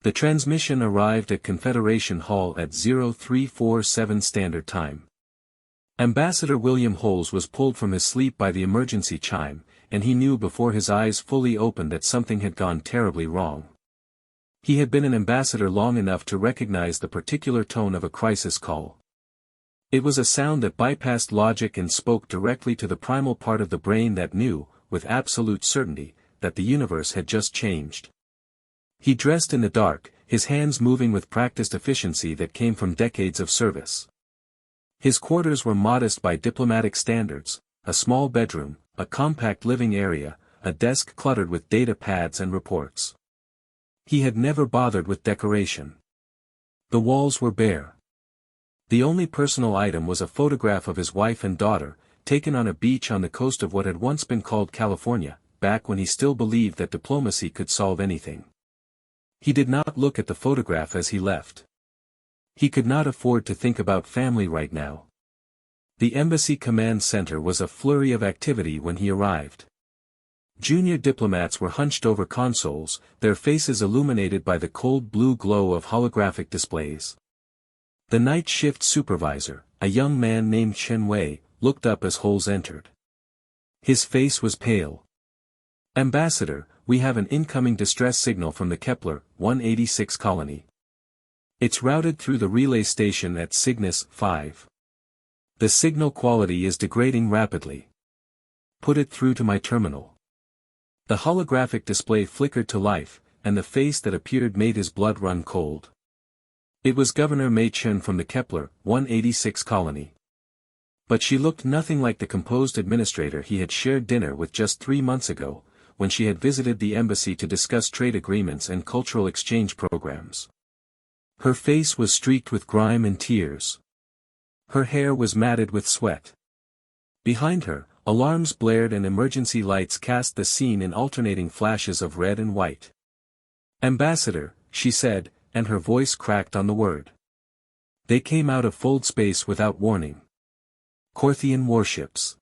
The transmission arrived at Confederation Hall at 0347 Standard Time. Ambassador William Holz was pulled from his sleep by the emergency chime, and he knew before his eyes fully opened that something had gone terribly wrong. He had been an ambassador long enough to recognize the particular tone of a crisis call. It was a sound that bypassed logic and spoke directly to the primal part of the brain that knew, with absolute certainty, that the universe had just changed. He dressed in the dark, his hands moving with practiced efficiency that came from decades of service. His quarters were modest by diplomatic standards, a small bedroom, a compact living area, a desk cluttered with data pads and reports. He had never bothered with decoration. The walls were bare. The only personal item was a photograph of his wife and daughter, taken on a beach on the coast of what had once been called California, back when he still believed that diplomacy could solve anything. He did not look at the photograph as he left. He could not afford to think about family right now. The embassy command center was a flurry of activity when he arrived. Junior diplomats were hunched over consoles, their faces illuminated by the cold blue glow of holographic displays. The night shift supervisor, a young man named Chen Wei, looked up as Holz entered. His face was pale. "Ambassador, we have an incoming distress signal from the Kepler 186 colony. It's routed through the relay station at Cygnus 5. The signal quality is degrading rapidly. Put it through to my terminal." The holographic display flickered to life, and the face that appeared made his blood run cold. It was Governor Mei Chen from the Kepler 186 colony. But she looked nothing like the composed administrator he had shared dinner with just 3 months ago, when she had visited the embassy to discuss trade agreements and cultural exchange programs. Her face was streaked with grime and tears. Her hair was matted with sweat. Behind her, alarms blared and emergency lights cast the scene in alternating flashes of red and white. "Ambassador," she said, and her voice cracked on the word. They came out of fold space without warning. Korthian warships.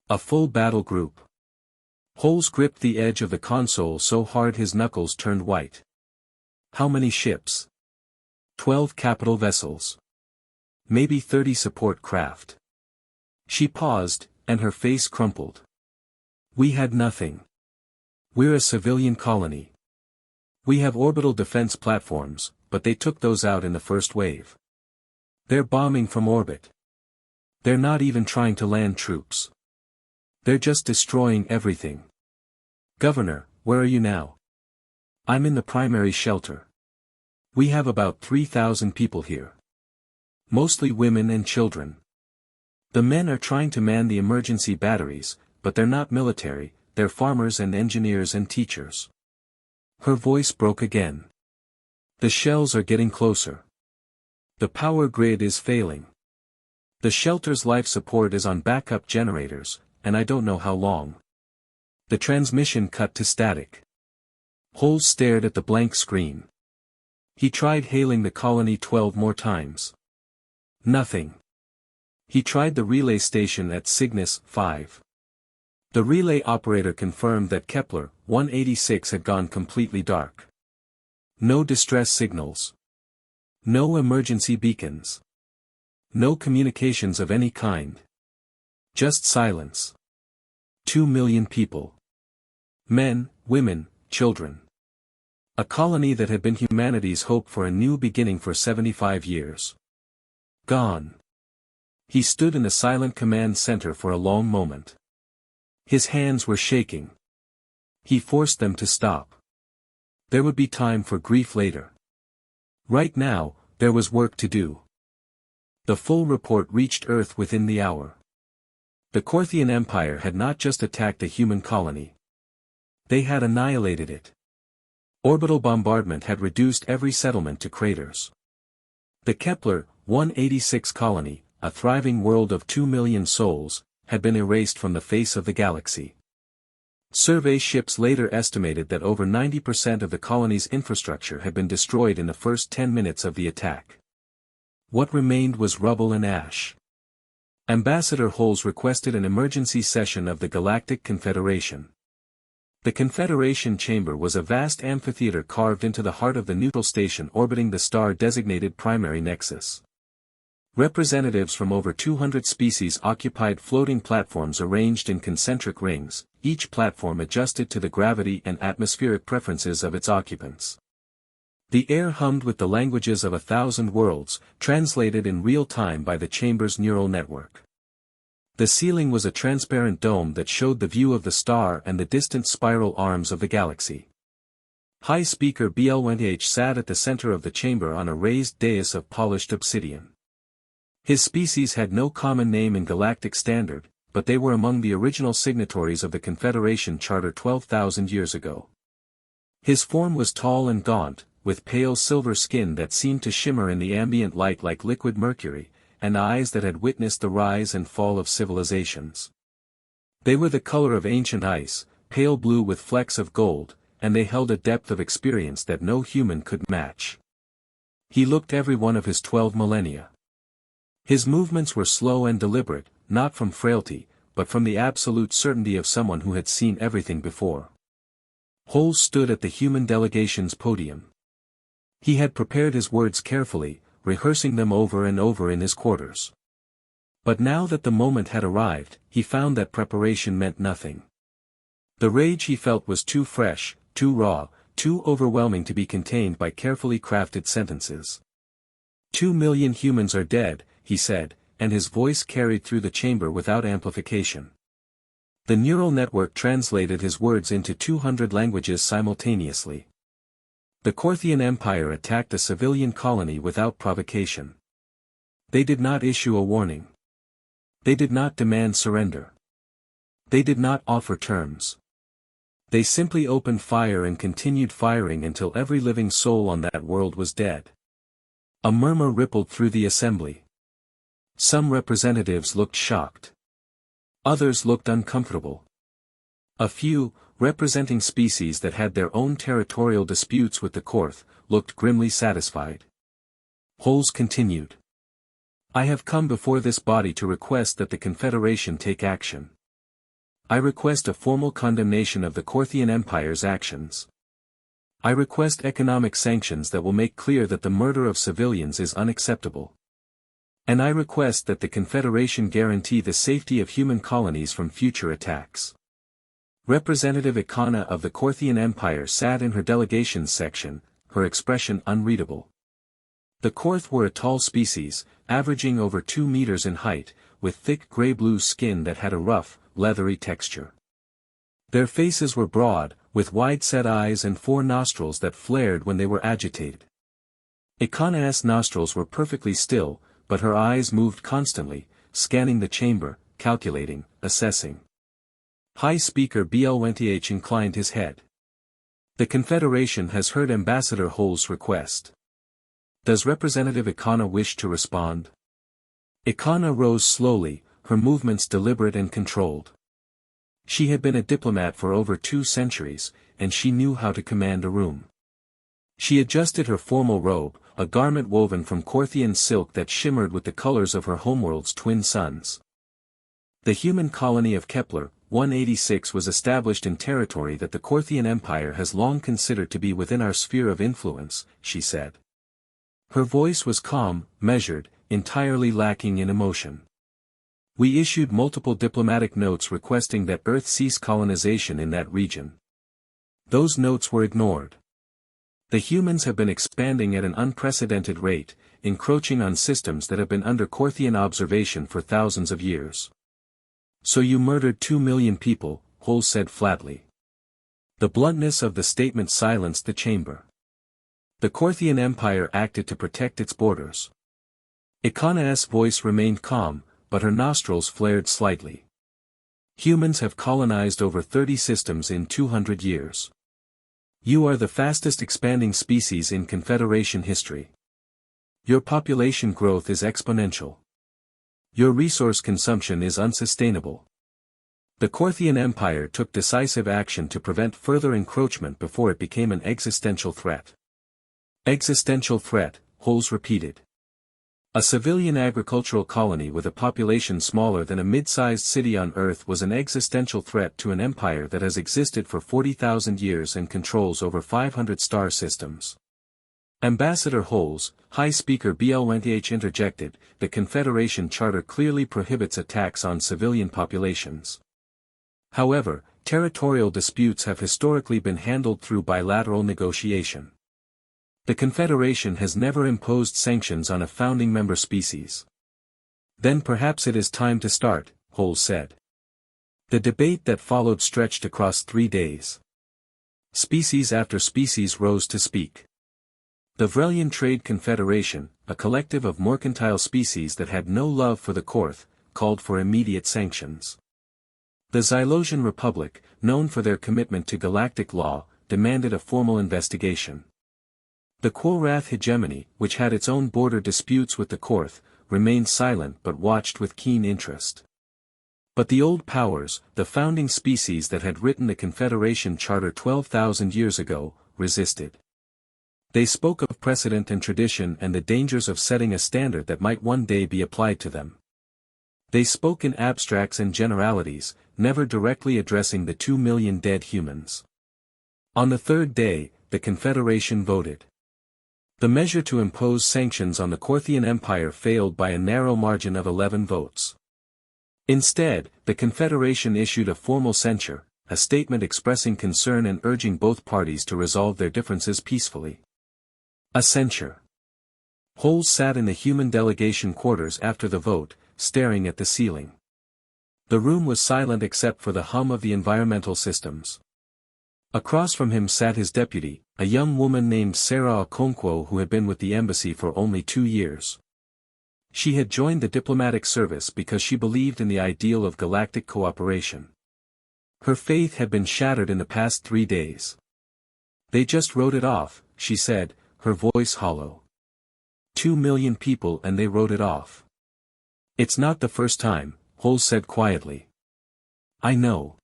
A full battle group. Holz gripped the edge of the console so hard his knuckles turned white. How many ships? 12 capital vessels. Maybe 30 support craft. She paused, and her face crumpled. "We had nothing. We're a civilian colony. We have orbital defense platforms, but they took those out in the first wave. They're bombing from orbit. They're not even trying to land troops. They're just destroying everything. Governor, where are you now?" "I'm in the primary shelter. We have about 3,000 people here. Mostly women and children. The men are trying to man the emergency batteries, but they're not military, they're farmers and engineers and teachers." Her voice broke again. "The shells are getting closer. The power grid is failing. The shelter's life support is on backup generators, and I don't know how long." The transmission cut to static. Holz stared at the blank screen. He tried hailing the colony 12 more times. Nothing. He tried the relay station at Cygnus 5. The relay operator confirmed that Kepler 186 had gone completely dark. No distress signals. No emergency beacons. No communications of any kind. Just silence. 2 million people. Men, women, children. A colony that had been humanity's hope for a new beginning for 75 years. Gone. He stood in the silent command center for a long moment. His hands were shaking. He forced them to stop. There would be time for grief later. Right now, there was work to do. The full report reached Earth within the hour. The Korthian Empire had not just attacked a human colony. They had annihilated it. Orbital bombardment had reduced every settlement to craters. The Kepler 186 colony, a thriving world of 2 million souls, had been erased from the face of the galaxy. Survey ships later estimated that over 90% of the colony's infrastructure had been destroyed in the first 10 minutes of the attack. What remained was rubble and ash. Ambassador Holz requested an emergency session of the Galactic Confederation. The Confederation chamber was a vast amphitheater carved into the heart of the neutral station orbiting the star-designated primary nexus. Representatives from over 200 species occupied floating platforms arranged in concentric rings, each platform adjusted to the gravity and atmospheric preferences of its occupants. The air hummed with the languages of 1,000 worlds, translated in real time by the chamber's neural network. The ceiling was a transparent dome that showed the view of the star and the distant spiral arms of the galaxy. High Speaker LumniHFY sat at the center of the chamber on a raised dais of polished obsidian. His species had no common name in Galactic Standard, but they were among the original signatories of the Confederation Charter 12,000 years ago. His form was tall and gaunt, with pale silver skin that seemed to shimmer in the ambient light like liquid mercury, and eyes that had witnessed the rise and fall of civilizations. They were the color of ancient ice, pale blue with flecks of gold, and they held a depth of experience that no human could match. He looked every one of his 12 millennia. His movements were slow and deliberate, not from frailty, but from the absolute certainty of someone who had seen everything before. Holz stood at the human delegation's podium. He had prepared his words carefully, rehearsing them over and over in his quarters. But now that the moment had arrived, he found that preparation meant nothing. The rage he felt was too fresh, too raw, too overwhelming to be contained by carefully crafted sentences. 2 million humans are dead, he said, and his voice carried through the chamber without amplification. The neural network translated his words into 200 languages simultaneously. The Korthian Empire attacked a civilian colony without provocation. They did not issue a warning. They did not demand surrender. They did not offer terms. They simply opened fire and continued firing until every living soul on that world was dead. A murmur rippled through the assembly. Some representatives looked shocked. Others looked uncomfortable. A few, representing species that had their own territorial disputes with the Korth, looked grimly satisfied. Holz continued. I have come before this body to request that the Confederation take action. I request a formal condemnation of the Korthian Empire's actions. I request economic sanctions that will make clear that the murder of civilians is unacceptable. And I request that the Confederation guarantee the safety of human colonies from future attacks. Representative Ikana of the Korthian Empire sat in her delegations section, her expression unreadable. The Korth were a tall species, averaging over 2 meters in height, with thick gray-blue skin that had a rough, leathery texture. Their faces were broad, with wide-set eyes and 4 nostrils that flared when they were agitated. Ikana's nostrils were perfectly still, but her eyes moved constantly, scanning the chamber, calculating, assessing. High Speaker LumniHFY inclined his head. The Confederation has heard Ambassador Holz's request. Does Representative Ikana wish to respond? Ikana rose slowly, her movements deliberate and controlled. She had been a diplomat for over 2 centuries, and she knew how to command a room. She adjusted her formal robe, a garment woven from Korthian silk that shimmered with the colors of her homeworld's twin suns. The human colony of Kepler 186 was established in territory that the Korthian Empire has long considered to be within our sphere of influence, she said. Her voice was calm, measured, entirely lacking in emotion. We issued multiple diplomatic notes requesting that Earth cease colonization in that region. Those notes were ignored. The humans have been expanding at an unprecedented rate, encroaching on systems that have been under Korthian observation for thousands of years. So you murdered 2 million people, Holz said flatly. The bluntness of the statement silenced the chamber. The Korthian Empire acted to protect its borders. Ikana's voice remained calm, but her nostrils flared slightly. Humans have colonized over 30 systems in 200 years. You are the fastest expanding species in Confederation history. Your population growth is exponential. Your resource consumption is unsustainable. The Korthian Empire took decisive action to prevent further encroachment before it became an existential threat. Existential threat, Holz repeated. A civilian agricultural colony with a population smaller than a mid-sized city on Earth was an existential threat to an empire that has existed for 40,000 years and controls over 500 star systems. Ambassador Holz, High Speaker LumniHFY interjected, the Confederation Charter clearly prohibits attacks on civilian populations. However, territorial disputes have historically been handled through bilateral negotiation. The Confederation has never imposed sanctions on a founding member species. Then perhaps it is time to start, Holz said. The debate that followed stretched across 3 days. Species after species rose to speak. The Vrelian Trade Confederation, a collective of mercantile species that had no love for the Korth, called for immediate sanctions. The Xylosian Republic, known for their commitment to galactic law, demanded a formal investigation. The Korth hegemony, which had its own border disputes with the Korth, remained silent but watched with keen interest. But the old powers, the founding species that had written the Confederation Charter 12,000 years ago, resisted. They spoke of precedent and tradition and the dangers of setting a standard that might one day be applied to them. They spoke in abstracts and generalities, never directly addressing the 2 million dead humans. On the third day, the Confederation voted. The measure to impose sanctions on the Korthian Empire failed by a narrow margin of 11 votes. Instead, the Confederation issued a formal censure, a statement expressing concern and urging both parties to resolve their differences peacefully. A censure. Holz sat in the human delegation quarters after the vote, staring at the ceiling. The room was silent except for the hum of the environmental systems. Across from him sat his deputy, a young woman named Sarah Okonkwo who had been with the embassy for only 2 years. She had joined the diplomatic service because she believed in the ideal of galactic cooperation. Her faith had been shattered in the past 3 days. They just wrote it off, she said, her voice hollow. 2 million people and they wrote it off. It's not the first time, Holz said quietly. I know.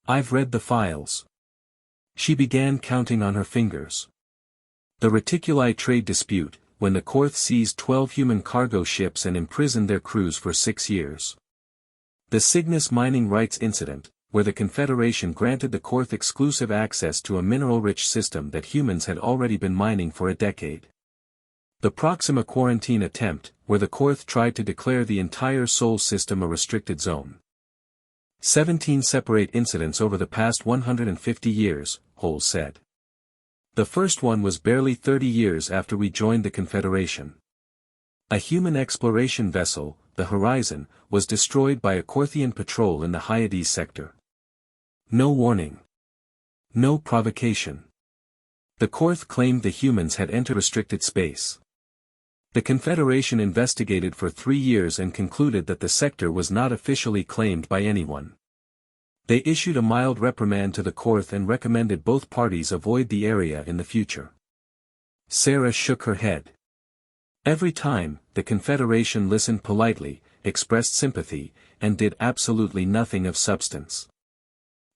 I've read the files. She began counting on her fingers. The Reticuli trade dispute, when the Korth seized 12 human cargo ships and imprisoned their crews for 6 years. The Cygnus mining rights incident, where the Confederation granted the Korth exclusive access to a mineral-rich system that humans had already been mining for a decade. The Proxima quarantine attempt, where the Korth tried to declare the entire Sol system a restricted zone. 17 separate incidents over the past 150 years, Holz said. The first one was barely 30 years after we joined the Confederation. A human exploration vessel, the Horizon, was destroyed by a Korthian patrol in the Hyades sector. No warning. No provocation. The Korth claimed the humans had entered restricted space. The Confederation investigated for 3 years and concluded that the sector was not officially claimed by anyone. They issued a mild reprimand to the Korth and recommended both parties avoid the area in the future. Sarah shook her head. Every time, the Confederation listened politely, expressed sympathy, and did absolutely nothing of substance.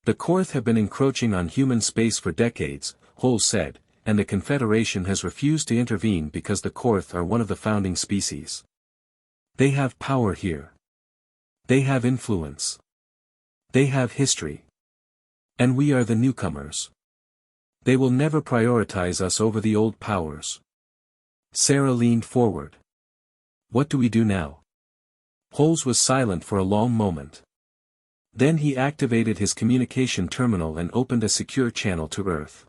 The Korth have been encroaching on human space for decades, Holz said, and the Confederation has refused to intervene because the Korth are one of the founding species. They have power here. They have influence. They have history. And we are the newcomers. They will never prioritize us over the old powers. Sarah leaned forward. What do we do now? Holz was silent for a long moment. Then he activated his communication terminal and opened a secure channel to Earth.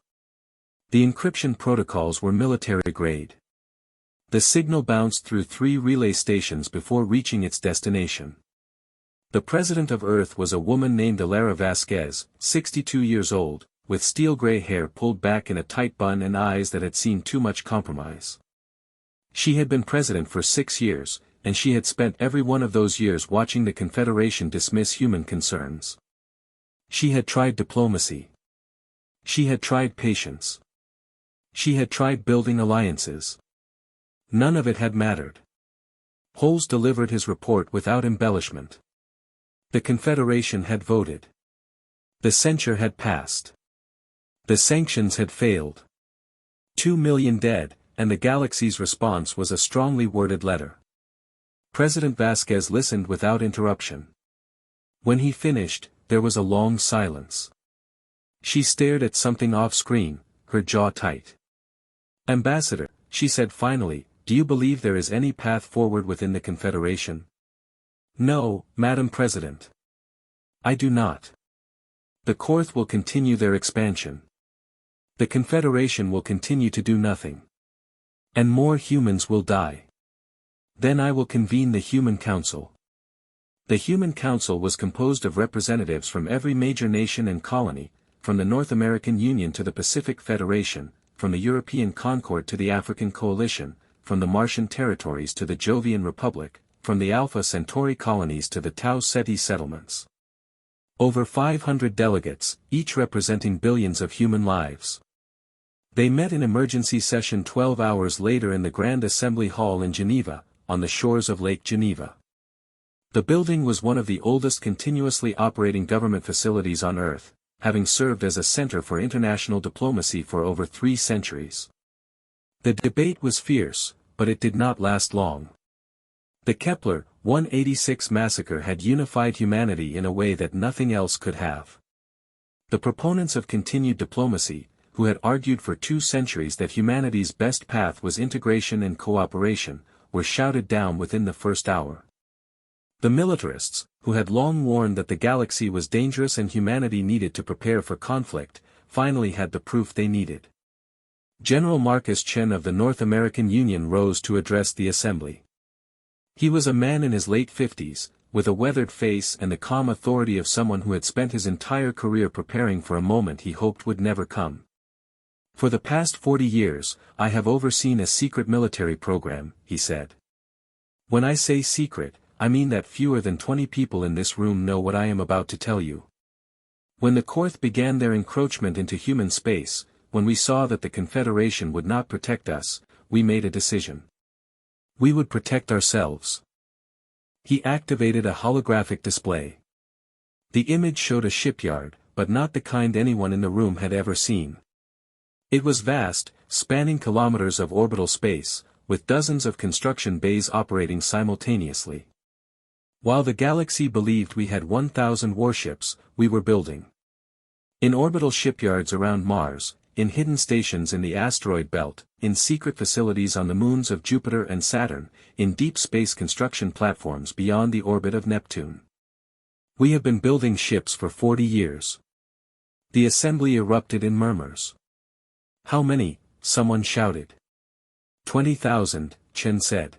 The encryption protocols were military-grade. The signal bounced through 3 relay stations before reaching its destination. The president of Earth was a woman named Vasquez, 62 years old, with steel-gray hair pulled back in a tight bun and eyes that had seen too much compromise. She had been president for 6 years, and she had spent every one of those years watching the Confederation dismiss human concerns. She had tried diplomacy. She had tried patience. She had tried building alliances. None of it had mattered. Holz delivered his report without embellishment. The Confederation had voted. The censure had passed. The sanctions had failed. 2 million dead, and the galaxy's response was a strongly worded letter. President Vasquez listened without interruption. When he finished, there was a long silence. She stared at something off-screen, her jaw tight. "Ambassador," she said finally, "do you believe there is any path forward within the Confederation?" "No, Madam President. I do not. The Korth will continue their expansion. The Confederation will continue to do nothing. And more humans will die. Then I will convene the Human Council." The Human Council was composed of representatives from every major nation and colony, from the North American Union to the Pacific Federation, from the European Concord to the African Coalition, from the Martian territories to the Jovian Republic, from the Alpha Centauri colonies to the Tau Ceti settlements. Over 500 delegates, each representing billions of human lives. They met in emergency session 12 hours later in the Grand Assembly Hall in Geneva, on the shores of Lake Geneva. The building was one of the oldest continuously operating government facilities on Earth, having served as a center for international diplomacy for over 3 centuries. The debate was fierce, but it did not last long. The Kepler 186 massacre had unified humanity in a way that nothing else could have. The proponents of continued diplomacy, who had argued for 2 centuries that humanity's best path was integration and cooperation, were shouted down within the first hour. The militarists, who had long warned that the galaxy was dangerous and humanity needed to prepare for conflict, finally had the proof they needed. General Marcus Chen of the North American Union rose to address the assembly. He was a man in his late 50s, with a weathered face and the calm authority of someone who had spent his entire career preparing for a moment he hoped would never come. "For the past 40 years, I have overseen a secret military program," he said. "When I say secret, I mean that fewer than 20 people in this room know what I am about to tell you. When the Korth began their encroachment into human space, when we saw that the Confederation would not protect us, we made a decision. We would protect ourselves." He activated a holographic display. The image showed a shipyard, but not the kind anyone in the room had ever seen. It was vast, spanning kilometers of orbital space, with dozens of construction bays operating simultaneously. While the galaxy believed we had 1,000 warships, we were building. In orbital shipyards around Mars, in hidden stations in the asteroid belt, in secret facilities on the moons of Jupiter and Saturn, in deep space construction platforms beyond the orbit of Neptune. We have been building ships for 40 years. The assembly erupted in murmurs. "How many?" someone shouted. 20,000, Chen said.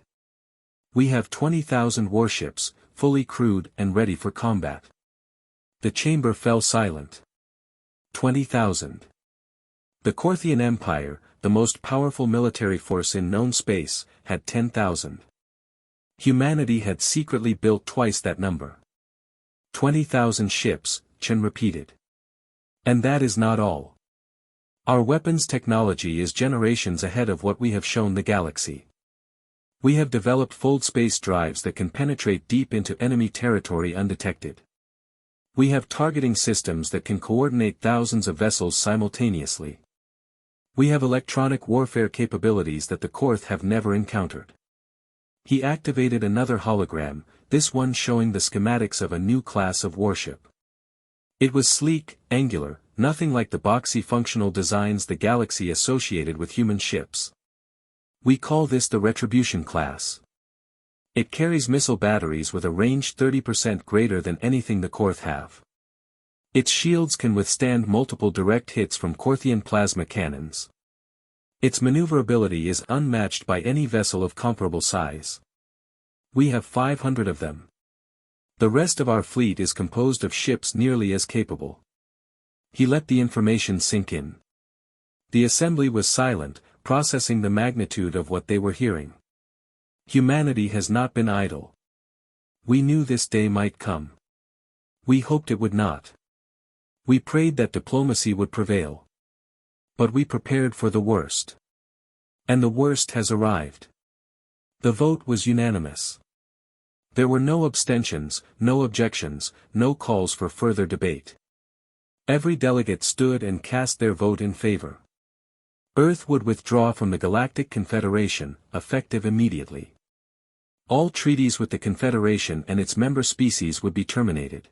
"We have 20,000 warships, fully crewed and ready for combat." The chamber fell silent. 20,000. The Korthian Empire, the most powerful military force in known space, had 10,000. Humanity had secretly built twice that number. 20,000 ships, Chen repeated. And that is not all. Our weapons technology is generations ahead of what we have shown the galaxy. We have developed fold space drives that can penetrate deep into enemy territory undetected. We have targeting systems that can coordinate thousands of vessels simultaneously. We have electronic warfare capabilities that the Korth have never encountered. He activated another hologram, this one showing the schematics of a new class of warship. It was sleek, angular, nothing like the boxy functional designs the galaxy associated with human ships. We call this the Retribution class. It carries missile batteries with a range 30% greater than anything the Korth have. Its shields can withstand multiple direct hits from Korthian plasma cannons. Its maneuverability is unmatched by any vessel of comparable size. We have 500 of them. The rest of our fleet is composed of ships nearly as capable. He let the information sink in. The assembly was silent, processing the magnitude of what they were hearing. Humanity has not been idle. We knew this day might come. We hoped it would not. We prayed that diplomacy would prevail. But we prepared for the worst. And the worst has arrived. The vote was unanimous. There were no abstentions, no objections, no calls for further debate. Every delegate stood and cast their vote in favor. Earth would withdraw from the Galactic Confederation, effective immediately. All treaties with the Confederation and its member species would be terminated.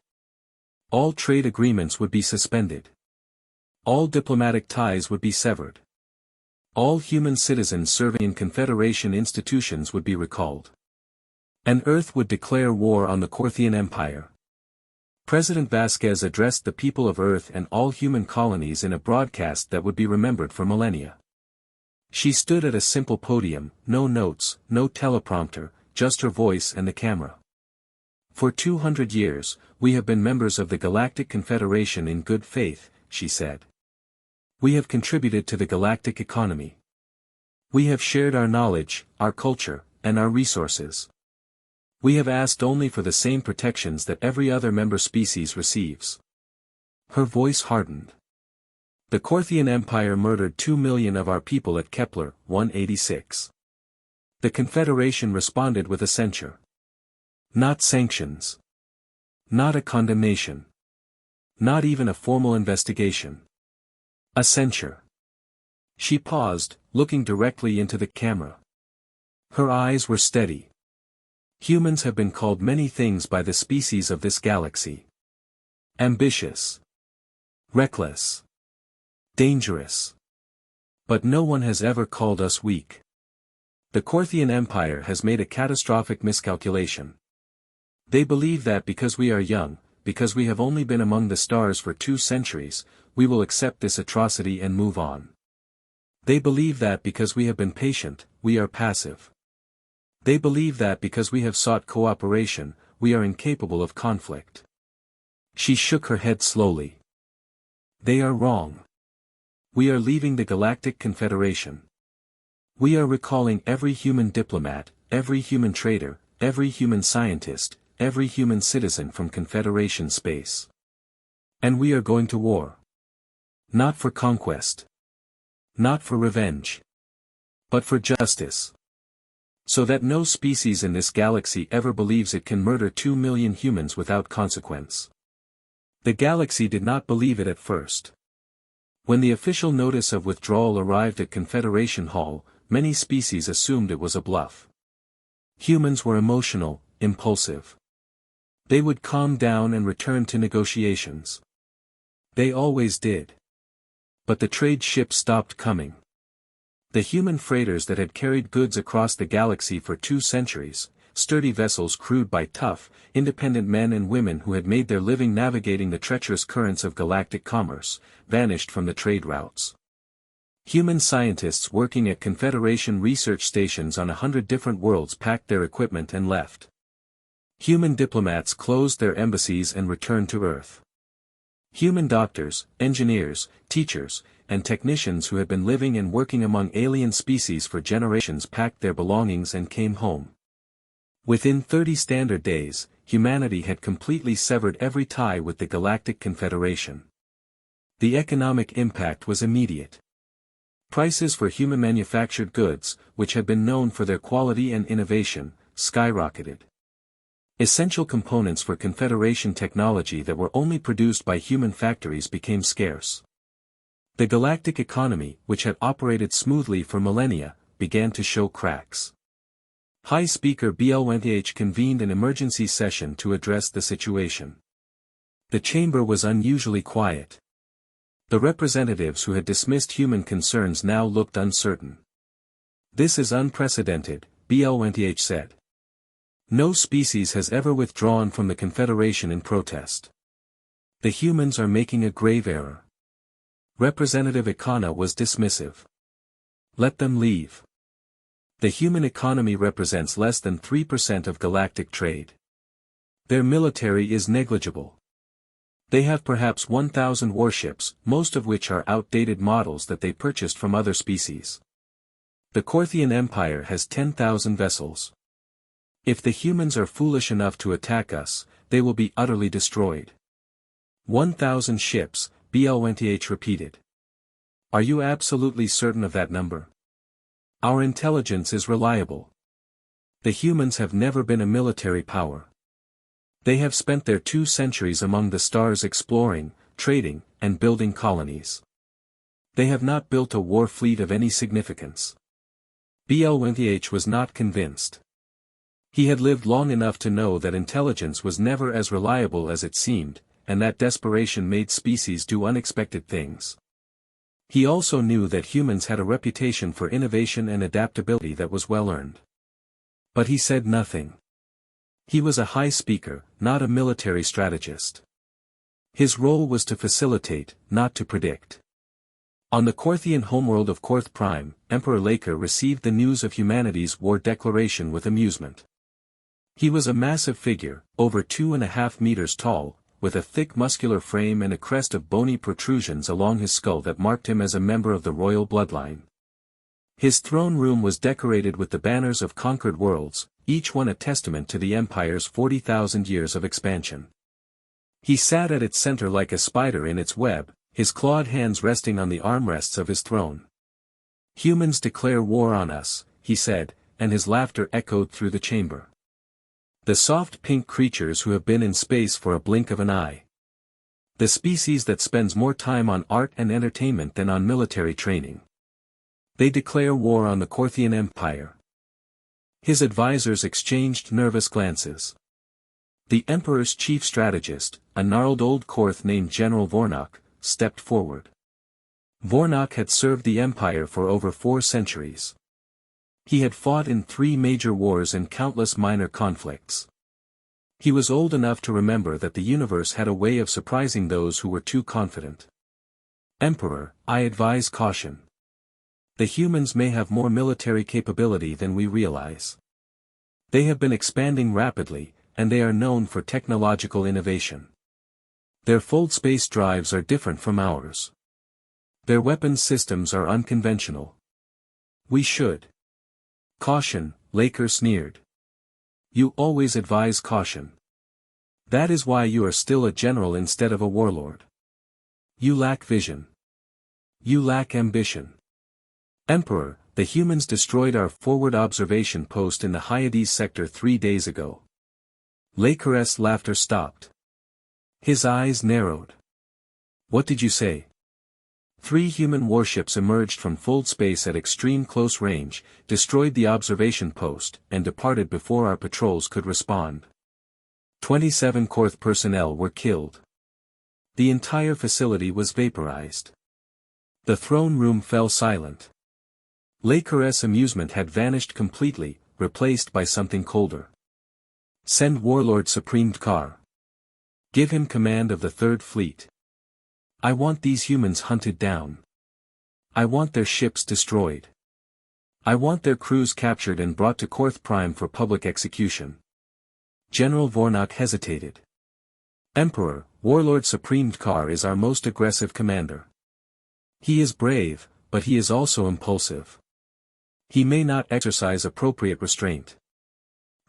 All trade agreements would be suspended. All diplomatic ties would be severed. All human citizens serving in Confederation institutions would be recalled. And Earth would declare war on the Korthian Empire. President Vasquez addressed the people of Earth and all human colonies in a broadcast that would be remembered for millennia. She stood at a simple podium, no notes, no teleprompter, just her voice and the camera. For 200 years, we have been members of the Galactic Confederation in good faith, she said. We have contributed to the galactic economy. We have shared our knowledge, our culture, and our resources. We have asked only for the same protections that every other member species receives. Her voice hardened. The Korthian Empire murdered 2 million of our people at Kepler 186. The Confederation responded with a censure. Not sanctions. Not a condemnation. Not even a formal investigation. A censure. She paused, looking directly into the camera. Her eyes were steady. Humans have been called many things by the species of this galaxy. Ambitious. Reckless. Dangerous. But no one has ever called us weak. The Korthian Empire has made a catastrophic miscalculation. They believe that because we are young, because we have only been among the stars for 2 centuries, we will accept this atrocity and move on. They believe that because we have been patient, we are passive. They believe that because we have sought cooperation, we are incapable of conflict. She shook her head slowly. They are wrong. We are leaving the Galactic Confederation. We are recalling every human diplomat, every human trader, every human scientist, every human citizen from Confederation space. And we are going to war. Not for conquest. Not for revenge. But for justice. So that no species in this galaxy ever believes it can murder 2 million humans without consequence. The galaxy did not believe it at first. When the official notice of withdrawal arrived at Confederation Hall, many species assumed it was a bluff. Humans were emotional, impulsive. They would calm down and return to negotiations. They always did. But the trade ships stopped coming. The human freighters that had carried goods across the galaxy for 2 centuries, sturdy vessels crewed by tough, independent men and women who had made their living navigating the treacherous currents of galactic commerce, vanished from the trade routes. Human scientists working at Confederation research stations on 100 different worlds packed their equipment and left. Human diplomats closed their embassies and returned to Earth. Human doctors, engineers, teachers, and technicians who had been living and working among alien species for generations packed their belongings and came home. Within 30 standard days, humanity had completely severed every tie with the Galactic Confederation. The economic impact was immediate. Prices for human-manufactured goods, which had been known for their quality and innovation, skyrocketed. Essential components for Confederation technology that were only produced by human factories became scarce. The galactic economy, which had operated smoothly for millennia, began to show cracks. High Speaker LumniHFY convened an emergency session to address the situation. The chamber was unusually quiet. The representatives who had dismissed human concerns now looked uncertain. This is unprecedented, LumniHFY said. No species has ever withdrawn from the Confederation in protest. The humans are making a grave error. Representative Ikana was dismissive. Let them leave. The human economy represents less than 3% of galactic trade. Their military is negligible. They have perhaps 1,000 warships, most of which are outdated models that they purchased from other species. The Korthian Empire has 10,000 vessels. If the humans are foolish enough to attack us, they will be utterly destroyed. 1,000 ships, LumniHFY repeated. Are you absolutely certain of that number? Our intelligence is reliable. The humans have never been a military power. They have spent their 2 centuries among the stars exploring, trading, and building colonies. They have not built a war fleet of any significance. LumniHFY was not convinced. He had lived long enough to know that intelligence was never as reliable as it seemed, and that desperation made species do unexpected things. He also knew that humans had a reputation for innovation and adaptability that was well earned. But he said nothing. He was a high speaker, not a military strategist. His role was to facilitate, not to predict. On the Korthian homeworld of Korth Prime, Emperor Laker received the news of humanity's war declaration with amusement. He was a massive figure, over 2.5 meters tall, with a thick muscular frame and a crest of bony protrusions along his skull that marked him as a member of the royal bloodline. His throne room was decorated with the banners of conquered worlds, each one a testament to the Empire's 40,000 years of expansion. He sat at its center like a spider in its web, his clawed hands resting on the armrests of his throne. "Humans declare war on us," he said, and his laughter echoed through the chamber. "The soft pink creatures who have been in space for a blink of an eye. The species that spends more time on art and entertainment than on military training. They declare war on the Korthian Empire." His advisors exchanged nervous glances. The Emperor's chief strategist, a gnarled old Korth named General Vornok, stepped forward. Vornok had served the Empire for over 4 centuries. He had fought in 3 major wars and countless minor conflicts. He was old enough to remember that the universe had a way of surprising those who were too confident. "Emperor, I advise caution. The humans may have more military capability than we realize. They have been expanding rapidly, and they are known for technological innovation. Their fold space drives are different from ours. Their weapons systems are unconventional. We should." "Caution," Laker sneered. "You always advise caution. That is why you are still a general instead of a warlord. You lack vision. You lack ambition. Emperor, the humans destroyed our forward observation post in the Hyades sector 3 days ago." Laker's laughter stopped. His eyes narrowed. "What did you say?" 3 human warships emerged from fold space at extreme close range, destroyed the observation post, and departed before our patrols could respond. 27 Korth personnel were killed. The entire facility was vaporized. The throne room fell silent. Laker's amusement had vanished completely, replaced by something colder. "Send Warlord Supreme Kar. Give him command of the 3rd Fleet. I want these humans hunted down. I want their ships destroyed. I want their crews captured and brought to Korth Prime for public execution." General Vornok hesitated. "Emperor, Warlord Supreme Kar is our most aggressive commander. He is brave, but he is also impulsive. He may not exercise appropriate restraint."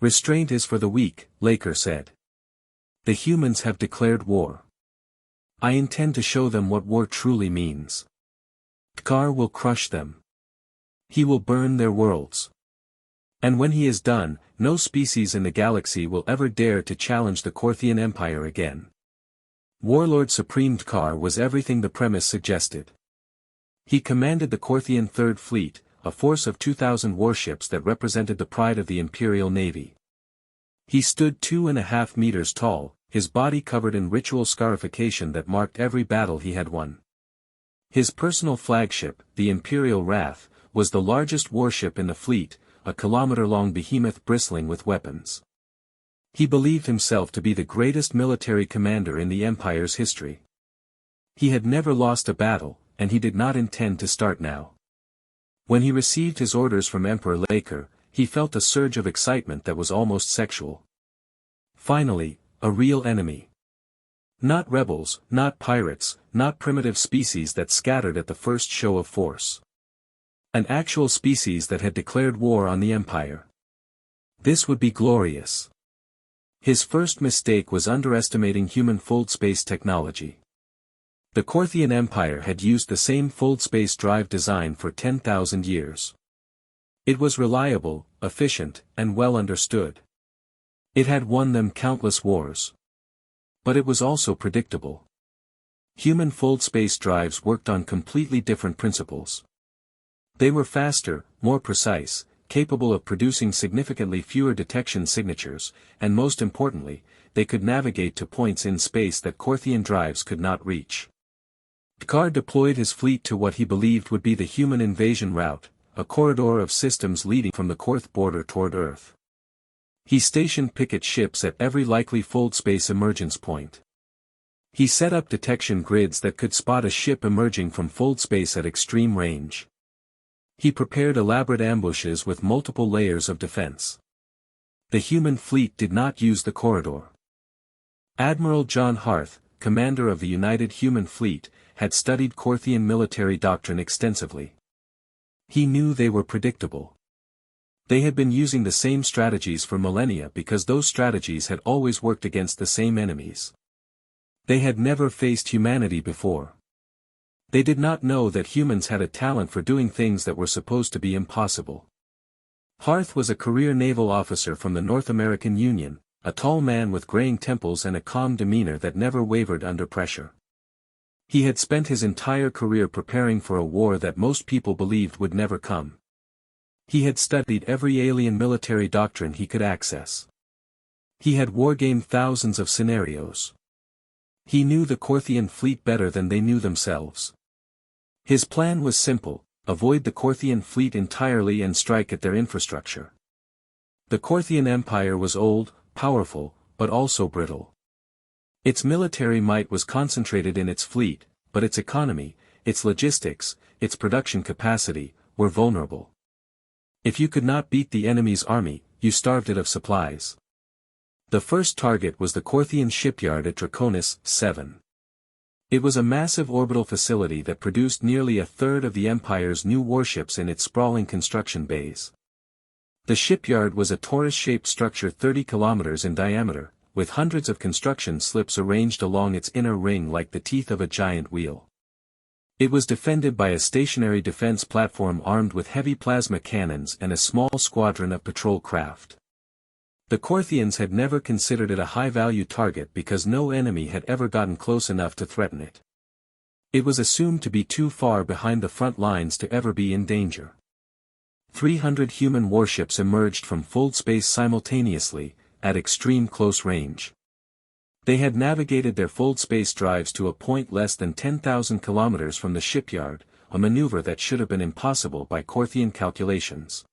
"Restraint is for the weak," Laker said. "The humans have declared war. I intend to show them what war truly means. Kar will crush them. He will burn their worlds. And when he is done, no species in the galaxy will ever dare to challenge the Korthian Empire again." Warlord Supreme Kar was everything the premise suggested. He commanded the Korthian 3rd Fleet, a force of 2,000 warships that represented the pride of the Imperial Navy. He stood 2.5 meters tall, his body covered in ritual scarification that marked every battle he had won. His personal flagship, the Imperial Wrath, was the largest warship in the fleet, a kilometer-long behemoth bristling with weapons. He believed himself to be the greatest military commander in the Empire's history. He had never lost a battle, and he did not intend to start now. When he received his orders from Emperor Laker, he felt a surge of excitement that was almost sexual. Finally, a real enemy. Not rebels, not pirates, not primitive species that scattered at the first show of force. An actual species that had declared war on the Empire. This would be glorious. His first mistake was underestimating human fold space technology. The Korthian Empire had used the same fold space drive design for 10,000 years. It was reliable, efficient, and well understood. It had won them countless wars. But it was also predictable. Human fold space drives worked on completely different principles. They were faster, more precise, capable of producing significantly fewer detection signatures, and most importantly, they could navigate to points in space that Korthian drives could not reach. Picard deployed his fleet to what he believed would be the human invasion route, a corridor of systems leading from the Korth border toward Earth. He stationed picket ships at every likely fold space emergence point. He set up detection grids that could spot a ship emerging from fold space at extreme range. He prepared elaborate ambushes with multiple layers of defense. The human fleet did not use the corridor. Admiral Jon Harth, commander of the United Human Fleet, had studied Korthian military doctrine extensively. He knew they were predictable. They had been using the same strategies for millennia because those strategies had always worked against the same enemies. They had never faced humanity before. They did not know that humans had a talent for doing things that were supposed to be impossible. Harth was a career naval officer from the North American Union, a tall man with graying temples and a calm demeanor that never wavered under pressure. He had spent his entire career preparing for a war that most people believed would never come. He had studied every alien military doctrine he could access. He had wargamed thousands of scenarios. He knew the Korthian fleet better than they knew themselves. His plan was simple: avoid the Korthian fleet entirely and strike at their infrastructure. The Korthian Empire was old, powerful, but also brittle. Its military might was concentrated in its fleet, but its economy, its logistics, its production capacity, were vulnerable. If you could not beat the enemy's army, you starved it of supplies. The first target was the Korthian Shipyard at Draconis 7. It was a massive orbital facility that produced nearly a third of the Empire's new warships in its sprawling construction bays. The shipyard was a torus-shaped structure 30 kilometers in diameter, with hundreds of construction slips arranged along its inner ring like the teeth of a giant wheel. It was defended by a stationary defense platform armed with heavy plasma cannons and a small squadron of patrol craft. The Korthians had never considered it a high-value target because no enemy had ever gotten close enough to threaten it. It was assumed to be too far behind the front lines to ever be in danger. 300 human warships emerged from fold space simultaneously, at extreme close range. They had navigated their fold space drives to a point less than 10,000 kilometers from the shipyard, a maneuver that should have been impossible by Korthian calculations.